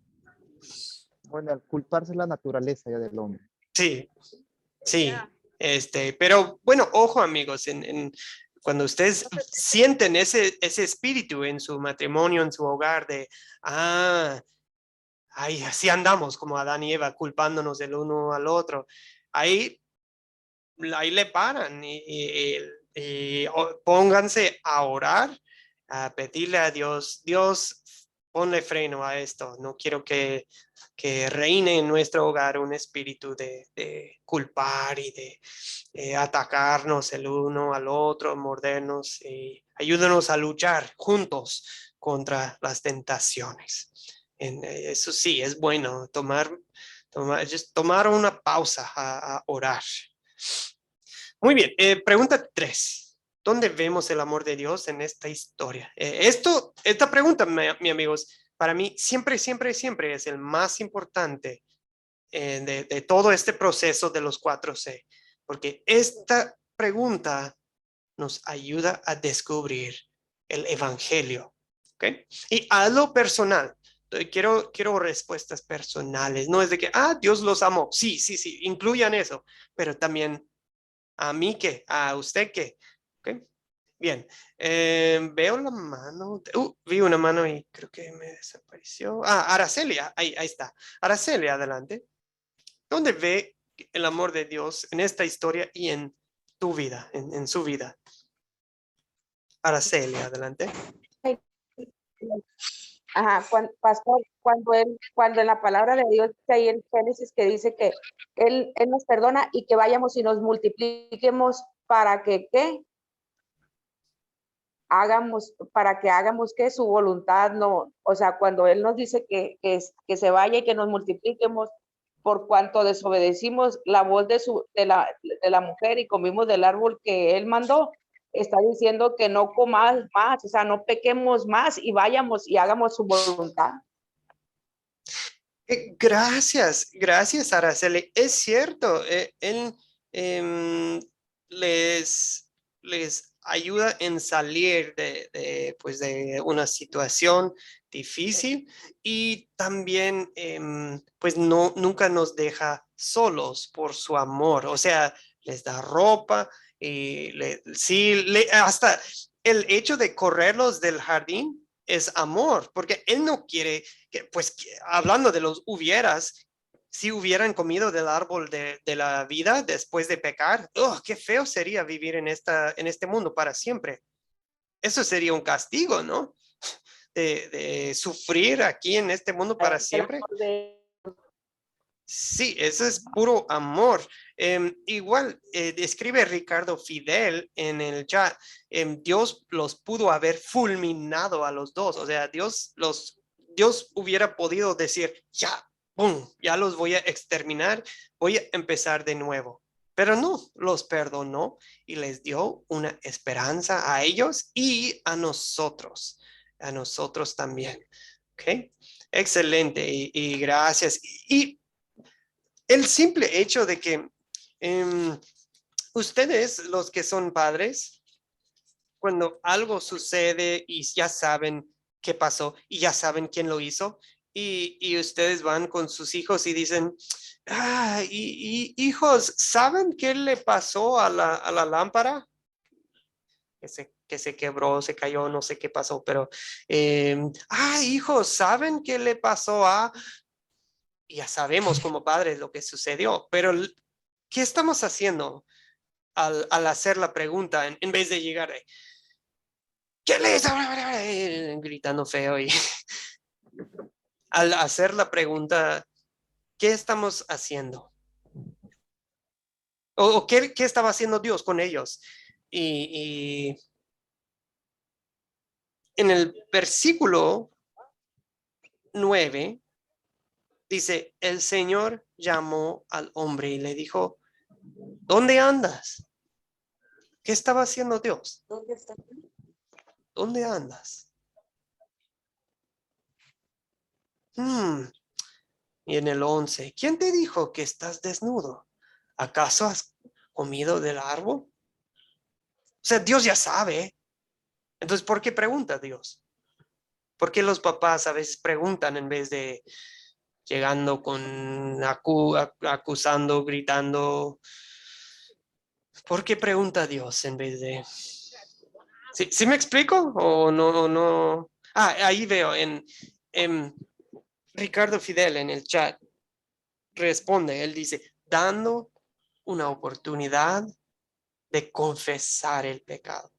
Bueno, al culparse es la naturaleza ya del hombre. Sí, sí, pero bueno, ojo amigos, cuando ustedes sienten ese espíritu en su matrimonio, en su hogar de, ay, así andamos como Adán y Eva, culpándonos del uno al otro, ahí le paran y pónganse a orar, a pedirle a Dios, Dios, ponle freno a esto, no quiero que reine en nuestro hogar un espíritu de culpar y de atacarnos el uno al otro, mordernos y ayúdanos a luchar juntos contra las tentaciones. Eso sí, es bueno tomar una pausa a orar. Muy bien, pregunta 3. ¿Dónde vemos el amor de Dios en esta historia? Esta pregunta, mi amigos, para mí siempre es el más importante de todo este proceso de los 4C, porque esta pregunta nos ayuda a descubrir el evangelio, ¿ok? Y a lo personal, quiero respuestas personales, no es de que, Dios los amó, sí, incluyan eso, pero también a mí qué, a usted qué, ¿ok? Bien, veo la mano, vi una mano y creo que me desapareció. Aracelia, ahí está. Aracelia, adelante. ¿Dónde ve el amor de Dios en esta historia y en tu vida, en su vida? Araceli, adelante. Ajá, pastor, cuando en la palabra de Dios dice ahí en Génesis que dice que él nos perdona y que vayamos y nos multipliquemos para que, ¿qué? Para que hagamos que su voluntad no, o sea, cuando Él nos dice que se vaya y que nos multipliquemos por cuanto desobedecimos la voz de la mujer y comimos del árbol que Él mandó, está diciendo que no comas más, o sea, no pequemos más y vayamos y hagamos su voluntad. Gracias, Araceli. Es cierto, él les ayuda en salir pues de una situación difícil y también pues nunca nos deja solos por su amor. O sea, les da ropa y hasta el hecho de correrlos del jardín es amor, porque él no quiere, hablando de los hubieras, si hubieran comido del árbol de la vida después de pecar, ¡oh, qué feo sería vivir en este mundo para siempre! Eso sería un castigo, ¿no? De sufrir aquí en este mundo para siempre. Sí, eso es puro amor. Igual, escribe Ricardo Fidel en el chat, Dios los pudo haber fulminado a los dos. O sea, Dios hubiera podido decir, ya, ¡pum!, ya los voy a exterminar, voy a empezar de nuevo. Pero no, los perdonó y les dio una esperanza a ellos y a nosotros también. ¿Ok? Excelente y gracias. Y el simple hecho de que ustedes, los que son padres, cuando algo sucede y ya saben qué pasó y ya saben quién lo hizo, y ustedes van con sus hijos y dicen, hijos, ¿saben qué le pasó a la lámpara? Que se quebró, se cayó, no sé qué pasó, pero, hijos, ¿saben qué le pasó a...? Ya sabemos como padres lo que sucedió, pero ¿qué estamos haciendo al hacer la pregunta en vez de llegar ¿qué le hizo? Gritando feo y al hacer la pregunta, ¿qué estamos haciendo? ¿O qué estaba haciendo Dios con ellos? Y en el versículo 9 dice, el Señor llamó al hombre y le dijo, ¿dónde andas? ¿Qué estaba haciendo Dios? ¿Dónde andas? Y en el 11, ¿quién te dijo que estás desnudo? ¿Acaso has comido del árbol? O sea, Dios ya sabe. Entonces, ¿por qué pregunta Dios? ¿Por qué los papás a veces preguntan en vez de llegando con acusando, gritando? ¿Por qué pregunta Dios en vez de... ¿Sí me explico? ¿O no? Ahí veo en Ricardo Fidel en el chat responde, él dice, dando una oportunidad de confesar el pecado.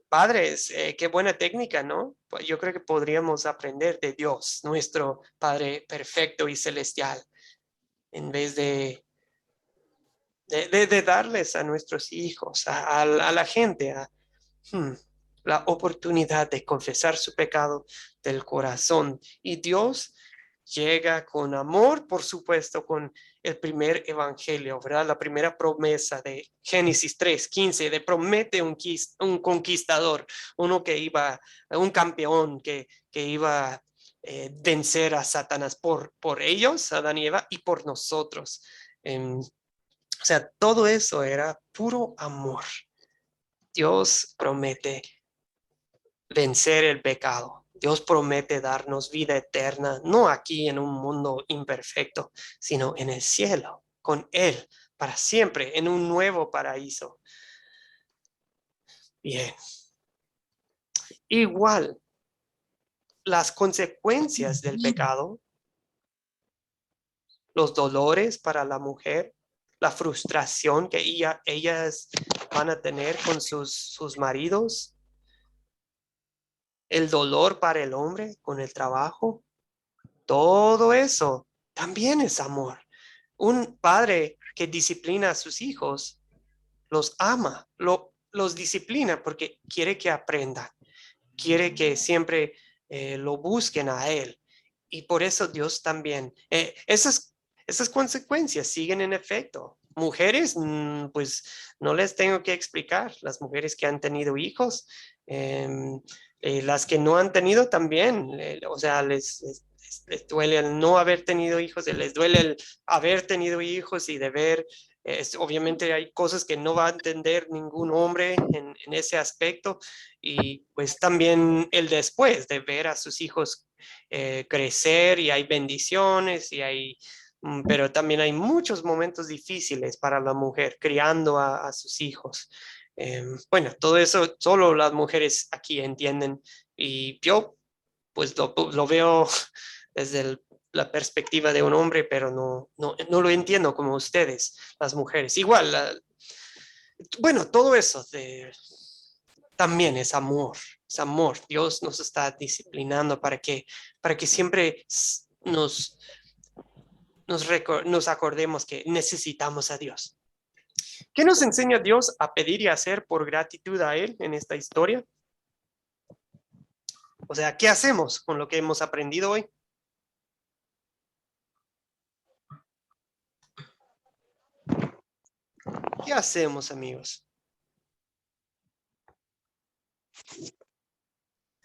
Padres, qué buena técnica, ¿no? Pues yo creo que podríamos aprender de Dios, nuestro Padre perfecto y celestial, en vez de darles a nuestros hijos, a la gente, la oportunidad de confesar su pecado del corazón. Y Dios llega con amor, por supuesto, con el primer evangelio, ¿verdad? La primera promesa de Génesis 3:15, de promete un conquistador, uno que iba, un campeón que iba a vencer a Satanás por ellos, Adán y Eva, y por nosotros. O sea, todo eso era puro amor. Dios promete vencer el pecado. Dios promete darnos vida eterna, no aquí en un mundo imperfecto, sino en el cielo, con Él, para siempre, en un nuevo paraíso. Bien. Igual, las consecuencias del pecado, los dolores para la mujer, la frustración que ellas van a tener con sus maridos, el dolor para el hombre con el trabajo, todo eso también es amor. Un padre que disciplina a sus hijos los ama, los disciplina porque quiere que aprendan, quiere que siempre lo busquen a él. Y por eso Dios también, esas consecuencias siguen en efecto. Mujeres, pues no les tengo que explicar, las mujeres que han tenido hijos, las que no han tenido también, o sea, les duele el no haber tenido hijos, les duele el haber tenido hijos y de ver, obviamente hay cosas que no va a entender ningún hombre en ese aspecto, y pues también el después de ver a sus hijos crecer, y hay bendiciones y hay... Pero también hay muchos momentos difíciles para la mujer criando a sus hijos. Bueno, todo eso solo las mujeres aquí entienden, y yo pues lo veo desde la perspectiva de un hombre, pero no lo entiendo como ustedes, las mujeres. Igual, bueno, todo eso también es amor, es amor. Dios nos está disciplinando para que siempre nos acordemos que necesitamos a Dios. ¿Qué nos enseña Dios a pedir y hacer por gratitud a Él en esta historia? O sea, ¿qué hacemos con lo que hemos aprendido hoy? ¿Qué hacemos, amigos?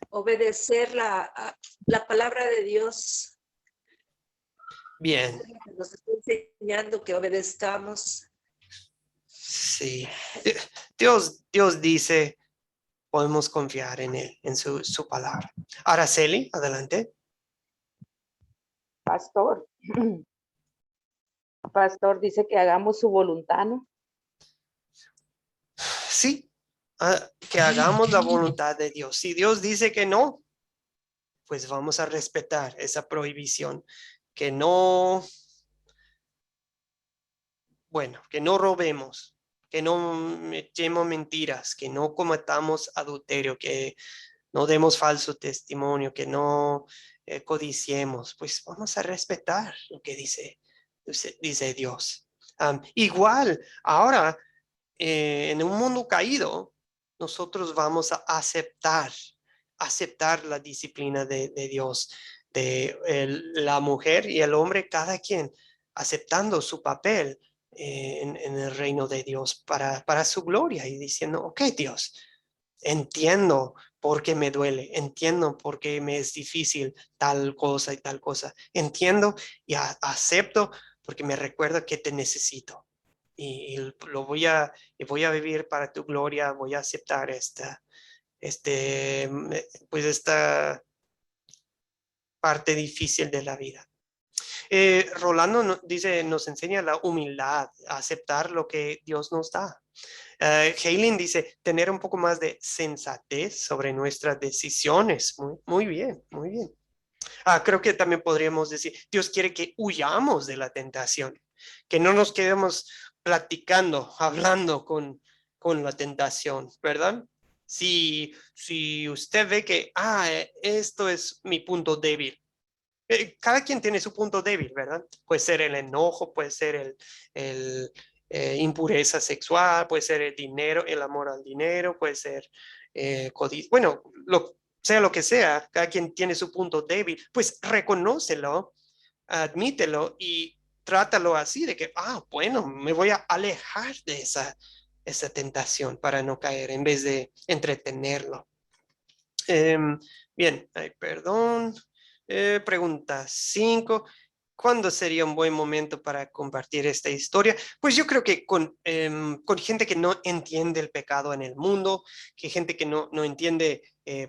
Obedecer la palabra de Dios. Bien. Nos está enseñando que obedezcamos. Sí. Dios dice, podemos confiar en Él, en su palabra. Araceli, adelante. Pastor. Pastor dice que hagamos su voluntad, ¿no? Sí, que hagamos la voluntad de Dios. Si Dios dice que no, pues vamos a respetar esa prohibición. Que no robemos, que no echemos mentiras, que no cometamos adulterio, que no demos falso testimonio, que no codiciemos. Pues vamos a respetar lo que dice Dios. Igual, ahora, en un mundo caído, nosotros vamos a aceptar la disciplina de Dios, de la mujer y el hombre, cada quien aceptando su papel en el reino de Dios para su gloria y diciendo, ok, Dios, entiendo por qué me duele, entiendo por qué me es difícil tal cosa y tal cosa, entiendo y acepto porque me recuerda que te necesito. Y voy a vivir para tu gloria, voy a aceptar esta parte difícil de la vida. Rolando nos enseña la humildad, aceptar lo que Dios nos da. Heilin dice, tener un poco más de sensatez sobre nuestras decisiones. Muy bien, muy bien. Creo que también podríamos decir, Dios quiere que huyamos de la tentación, que no nos quedemos platicando, hablando con la tentación, ¿verdad? Si usted ve que, esto es mi punto débil. Cada quien tiene su punto débil, ¿verdad? Puede ser el enojo, puede ser el impureza sexual, puede ser el dinero, el amor al dinero, puede ser codicia. Bueno, sea lo que sea, cada quien tiene su punto débil, pues reconócelo, admítelo y trátalo así de que, bueno, me voy a alejar de esa tentación para no caer en vez de entretenerlo. Bien, perdón. Pregunta 5. ¿Cuándo sería un buen momento para compartir esta historia? Pues yo creo que con gente que no entiende el pecado en el mundo, que gente que no entiende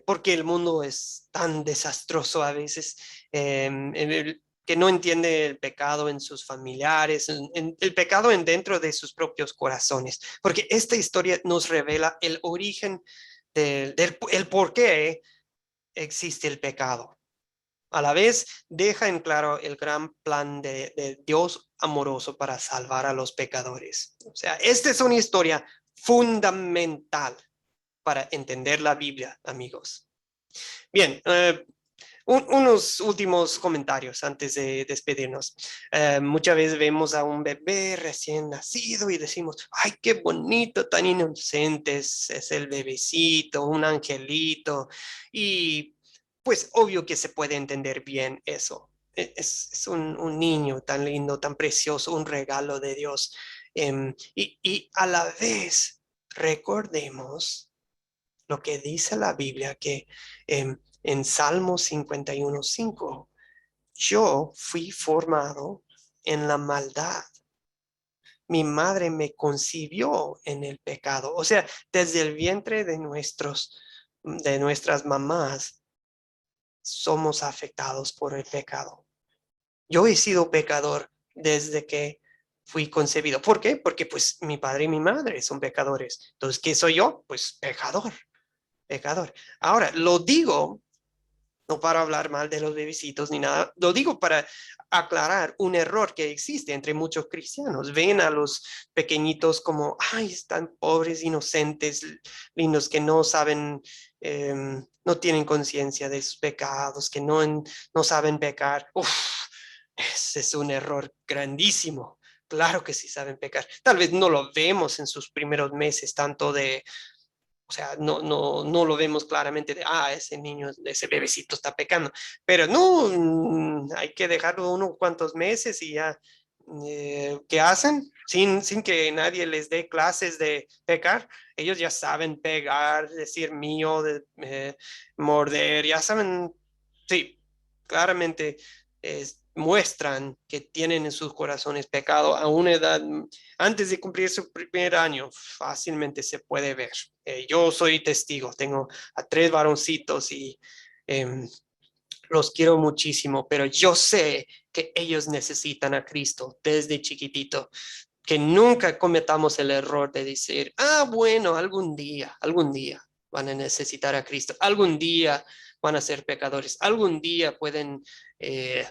por qué el mundo es tan desastroso a veces, que no entiende el pecado en sus familiares, el pecado dentro de sus propios corazones, porque esta historia nos revela el origen el por qué existe el pecado. A la vez, deja en claro el gran plan de Dios amoroso para salvar a los pecadores. O sea, esta es una historia fundamental para entender la Biblia, amigos. Bien, unos últimos comentarios antes de despedirnos. Muchas veces vemos a un bebé recién nacido y decimos, ¡ay, qué bonito, tan inocente es el bebecito, un angelito! Y pues obvio que se puede entender bien eso. Es un niño tan lindo, tan precioso, un regalo de Dios. Y a la vez recordemos lo que dice la Biblia, que en Salmo 51:5, yo fui formado en la maldad. Mi madre me concibió en el pecado. O sea, desde el vientre de nuestras mamás, somos afectados por el pecado. Yo he sido pecador desde que fui concebido. ¿Por qué? Porque pues mi padre y mi madre son pecadores. Entonces, ¿qué soy yo? Pues pecador. Ahora, lo digo no para hablar mal de los bebecitos ni nada. Lo digo para aclarar un error que existe entre muchos cristianos. Ven a los pequeñitos como, ay, están pobres, inocentes, lindos, que no saben, no tienen conciencia de sus pecados, que no saben pecar. Uf, ese es un error grandísimo. Claro que sí saben pecar. Tal vez no lo vemos en sus primeros meses, tanto de, o sea, no lo vemos claramente de, ese niño, ese bebecito está pecando. Pero no, hay que dejarlo unos cuantos meses y ya, ¿qué hacen? Sin que nadie les dé clases de pecar. Ellos ya saben pegar, decir mío, morder, ya saben, sí, claramente muestran que tienen en sus corazones pecado a una edad antes de cumplir su primer año. Fácilmente se puede ver. Yo soy testigo, tengo a 3 varoncitos y los quiero muchísimo, pero yo sé que ellos necesitan a Cristo desde chiquitito. Que nunca cometamos el error de decir, bueno, algún día van a necesitar a Cristo, algún día van a ser pecadores, algún día pueden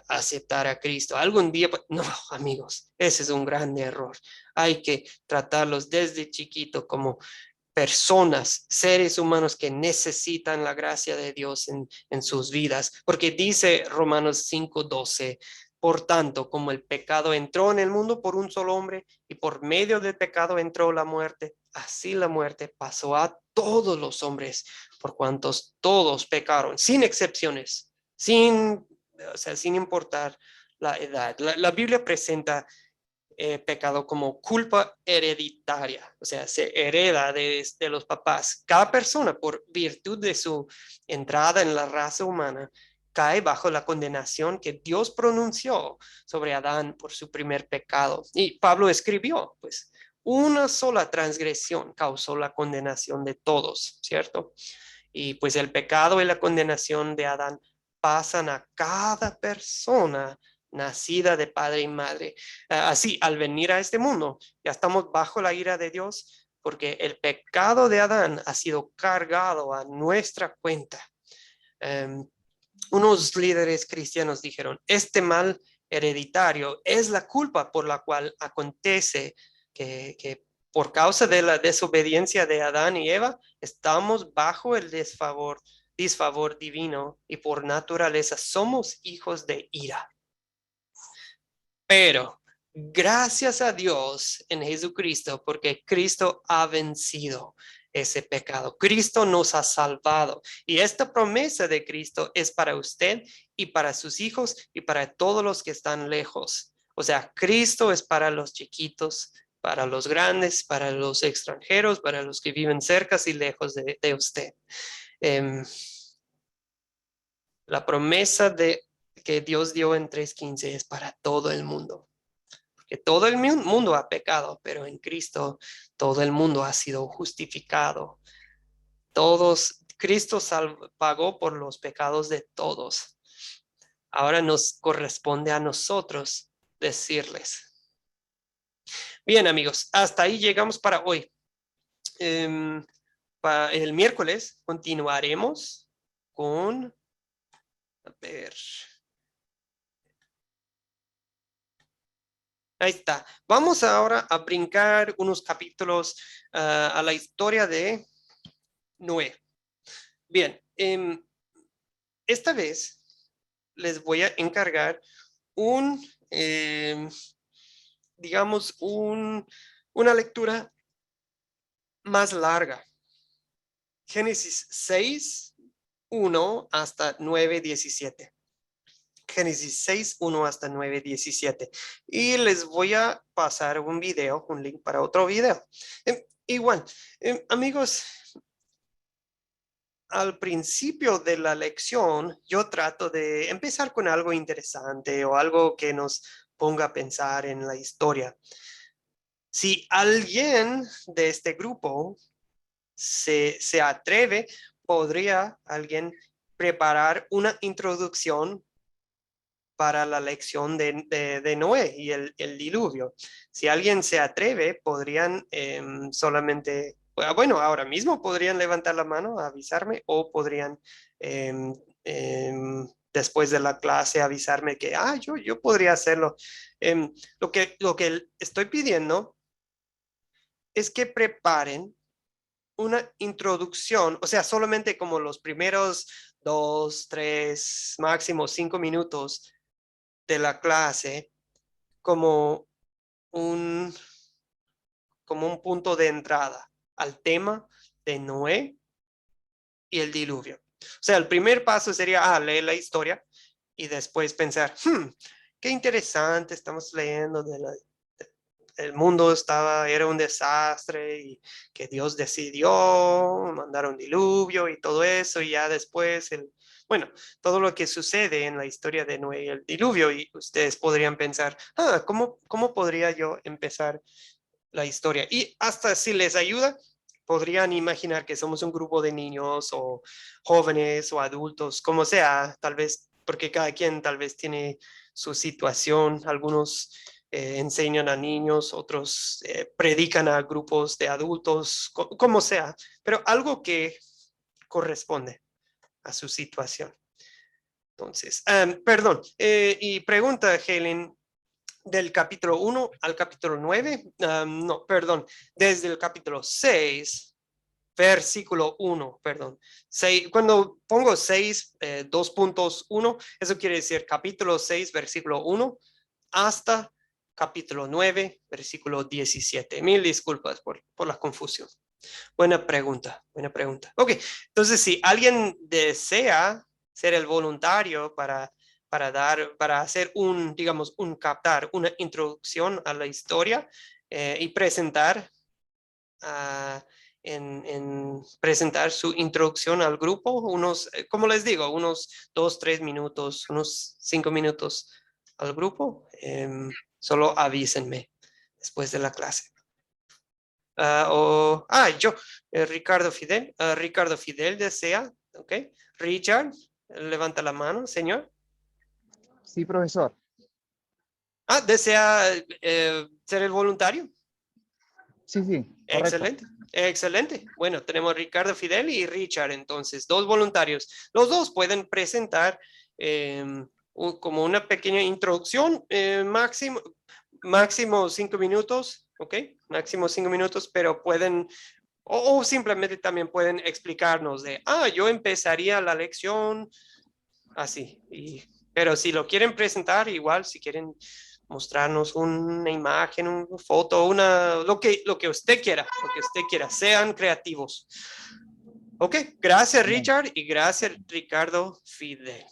aceptar a Cristo, algún día... No, amigos, ese es un gran error. Hay que tratarlos desde chiquito como personas, seres humanos que necesitan la gracia de Dios en sus vidas, porque dice Romanos 5:12, por tanto, como el pecado entró en el mundo por un solo hombre y por medio del pecado entró la muerte, así la muerte pasó a todos los hombres, por cuantos todos pecaron, sin excepciones, sin importar la edad. La Biblia presenta pecado como culpa hereditaria, o sea, se hereda de los papás. Cada persona, por virtud de su entrada en la raza humana, cae bajo la condenación que Dios pronunció sobre Adán por su primer pecado. Y Pablo escribió, pues, una sola transgresión causó la condenación de todos, ¿cierto? Y pues el pecado y la condenación de Adán pasan a cada persona nacida de padre y madre. Así, al venir a este mundo, ya estamos bajo la ira de Dios porque el pecado de Adán ha sido cargado a nuestra cuenta. Unos líderes cristianos dijeron, este mal hereditario es la culpa por la cual acontece que por causa de la desobediencia de Adán y Eva, estamos bajo el disfavor divino y por naturaleza somos hijos de ira. Pero gracias a Dios en Jesucristo, porque Cristo ha vencido ese pecado. Cristo nos ha salvado. Y esta promesa de Cristo es para usted y para sus hijos y para todos los que están lejos. O sea, Cristo es para los chiquitos, para los grandes, para los extranjeros, para los que viven cerca y lejos de usted. La promesa que Dios dio en 3:15 es para todo el mundo. Que todo el mundo ha pecado, pero en Cristo todo el mundo ha sido justificado. Cristo pagó por los pecados de todos. Ahora nos corresponde a nosotros decirles. Bien, amigos, hasta ahí llegamos para hoy. Para el miércoles continuaremos con... A ver... Ahí está. Vamos ahora a brincar unos capítulos a la historia de Noé. Bien, esta vez les voy a encargar digamos, una lectura más larga. Génesis 6:1 hasta 9:17. Génesis 6:1 hasta 9:17. Y les voy a pasar un link para otro video. Igual, amigos, al principio de la lección, yo trato de empezar con algo interesante o algo que nos ponga a pensar en la historia. Si alguien de este grupo se atreve, podría alguien preparar una introducción para la lección de Noé y el diluvio. Si alguien se atreve, podrían solamente, bueno, ahora mismo podrían levantar la mano, avisarme, o podrían después de la clase avisarme que yo podría hacerlo. Lo que estoy pidiendo es que preparen una introducción, o sea, solamente como los primeros 2, 3, máximo 5 minutos de la clase, como un punto de entrada al tema de Noé y el diluvio. O sea, el primer paso sería leer la historia y después pensar, qué interesante, estamos leyendo el mundo era un desastre y que Dios decidió mandar un diluvio y todo eso, y ya después todo lo que sucede en la historia de Noé y el diluvio, y ustedes podrían pensar, ¿cómo podría yo empezar la historia? Y hasta si les ayuda, podrían imaginar que somos un grupo de niños o jóvenes o adultos, como sea, tal vez, porque cada quien tal vez tiene su situación. Algunos enseñan a niños, otros predican a grupos de adultos, como sea, pero algo que corresponde a su situación. Entonces, perdón, y pregunta, Helen, del capítulo 1 al capítulo 9, no, perdón, desde el capítulo 6, versículo 1, perdón. Cuando pongo 6, 2.1, eso quiere decir capítulo 6, versículo 1, hasta capítulo 9, versículo 17. Mil disculpas por la confusión. Buena pregunta, buena pregunta. Ok, entonces si alguien desea ser el voluntario para hacer captar una introducción a la historia y presentar presentar su introducción al grupo, como les digo, unos 2, 3 minutos, unos 5 minutos al grupo, solo avísenme después de la clase. Ricardo Fidel. Ricardo Fidel desea, ok. Richard, levanta la mano, señor. Sí, profesor. ¿Desea ser el voluntario? Sí, sí. Correcto. Excelente, excelente. Bueno, tenemos Ricardo Fidel y Richard, entonces, 2 voluntarios. Los 2 pueden presentar como una pequeña introducción, máximo 5 minutos, ¿ok? Máximo 5 minutos, pero pueden, o simplemente también pueden explicarnos yo empezaría la lección así. Pero si lo quieren presentar, igual, si quieren mostrarnos una imagen, una foto, lo que usted quiera, sean creativos. Ok, gracias Richard y gracias Ricardo Fidel.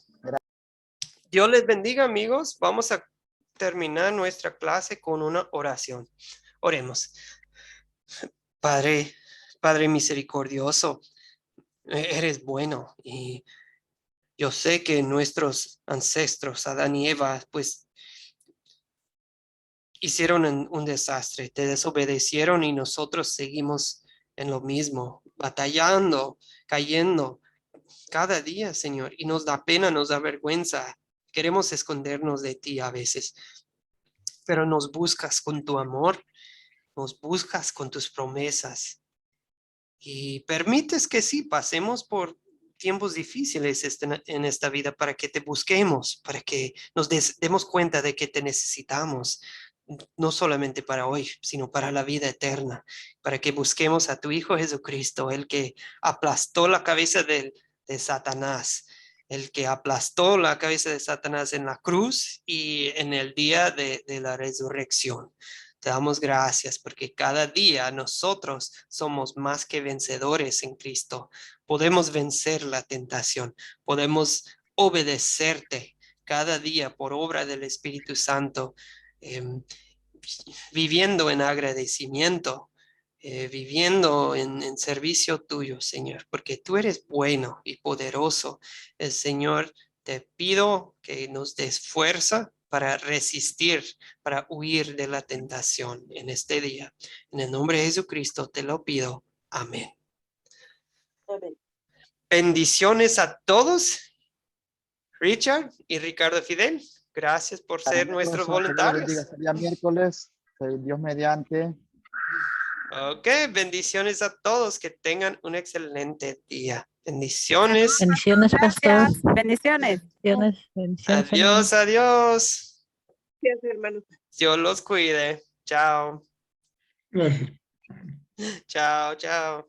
Dios les bendiga, amigos. Vamos a terminar nuestra clase con una oración. Oremos. Padre misericordioso, eres bueno y yo sé que nuestros ancestros, Adán y Eva, pues hicieron un desastre, te desobedecieron y nosotros seguimos en lo mismo, batallando, cayendo cada día, Señor, y nos da pena, nos da vergüenza. Queremos escondernos de ti a veces, pero nos buscas con tu amor, nos buscas con tus promesas y permites que sí, pasemos por tiempos difíciles en esta vida para que te busquemos, para que nos demos cuenta de que te necesitamos, no solamente para hoy, sino para la vida eterna, para que busquemos a tu Hijo Jesucristo, el que aplastó la cabeza de Satanás, el que aplastó la cabeza de Satanás en la cruz y en el día de la resurrección. Te damos gracias porque cada día nosotros somos más que vencedores en Cristo. Podemos vencer la tentación, podemos obedecerte cada día por obra del Espíritu Santo, viviendo en agradecimiento, viviendo en servicio tuyo, Señor, porque tú eres bueno y poderoso. El Señor, te pido que nos des fuerza para resistir, para huir de la tentación en este día. En el nombre de Jesucristo te lo pido. Amén. Amén. Bendiciones a todos. Richard y Ricardo Fidel, gracias por ser nuestros voluntarios. Sería miércoles, Dios mediante. Ok, bendiciones a todos. Que tengan un excelente día. Bendiciones. Bendiciones, pastor. Gracias. Bendiciones. Bendiciones, bendiciones, hermano. Adiós, adiós. Gracias, hermano. Dios los cuide. Chao. Gracias. Chao, chao.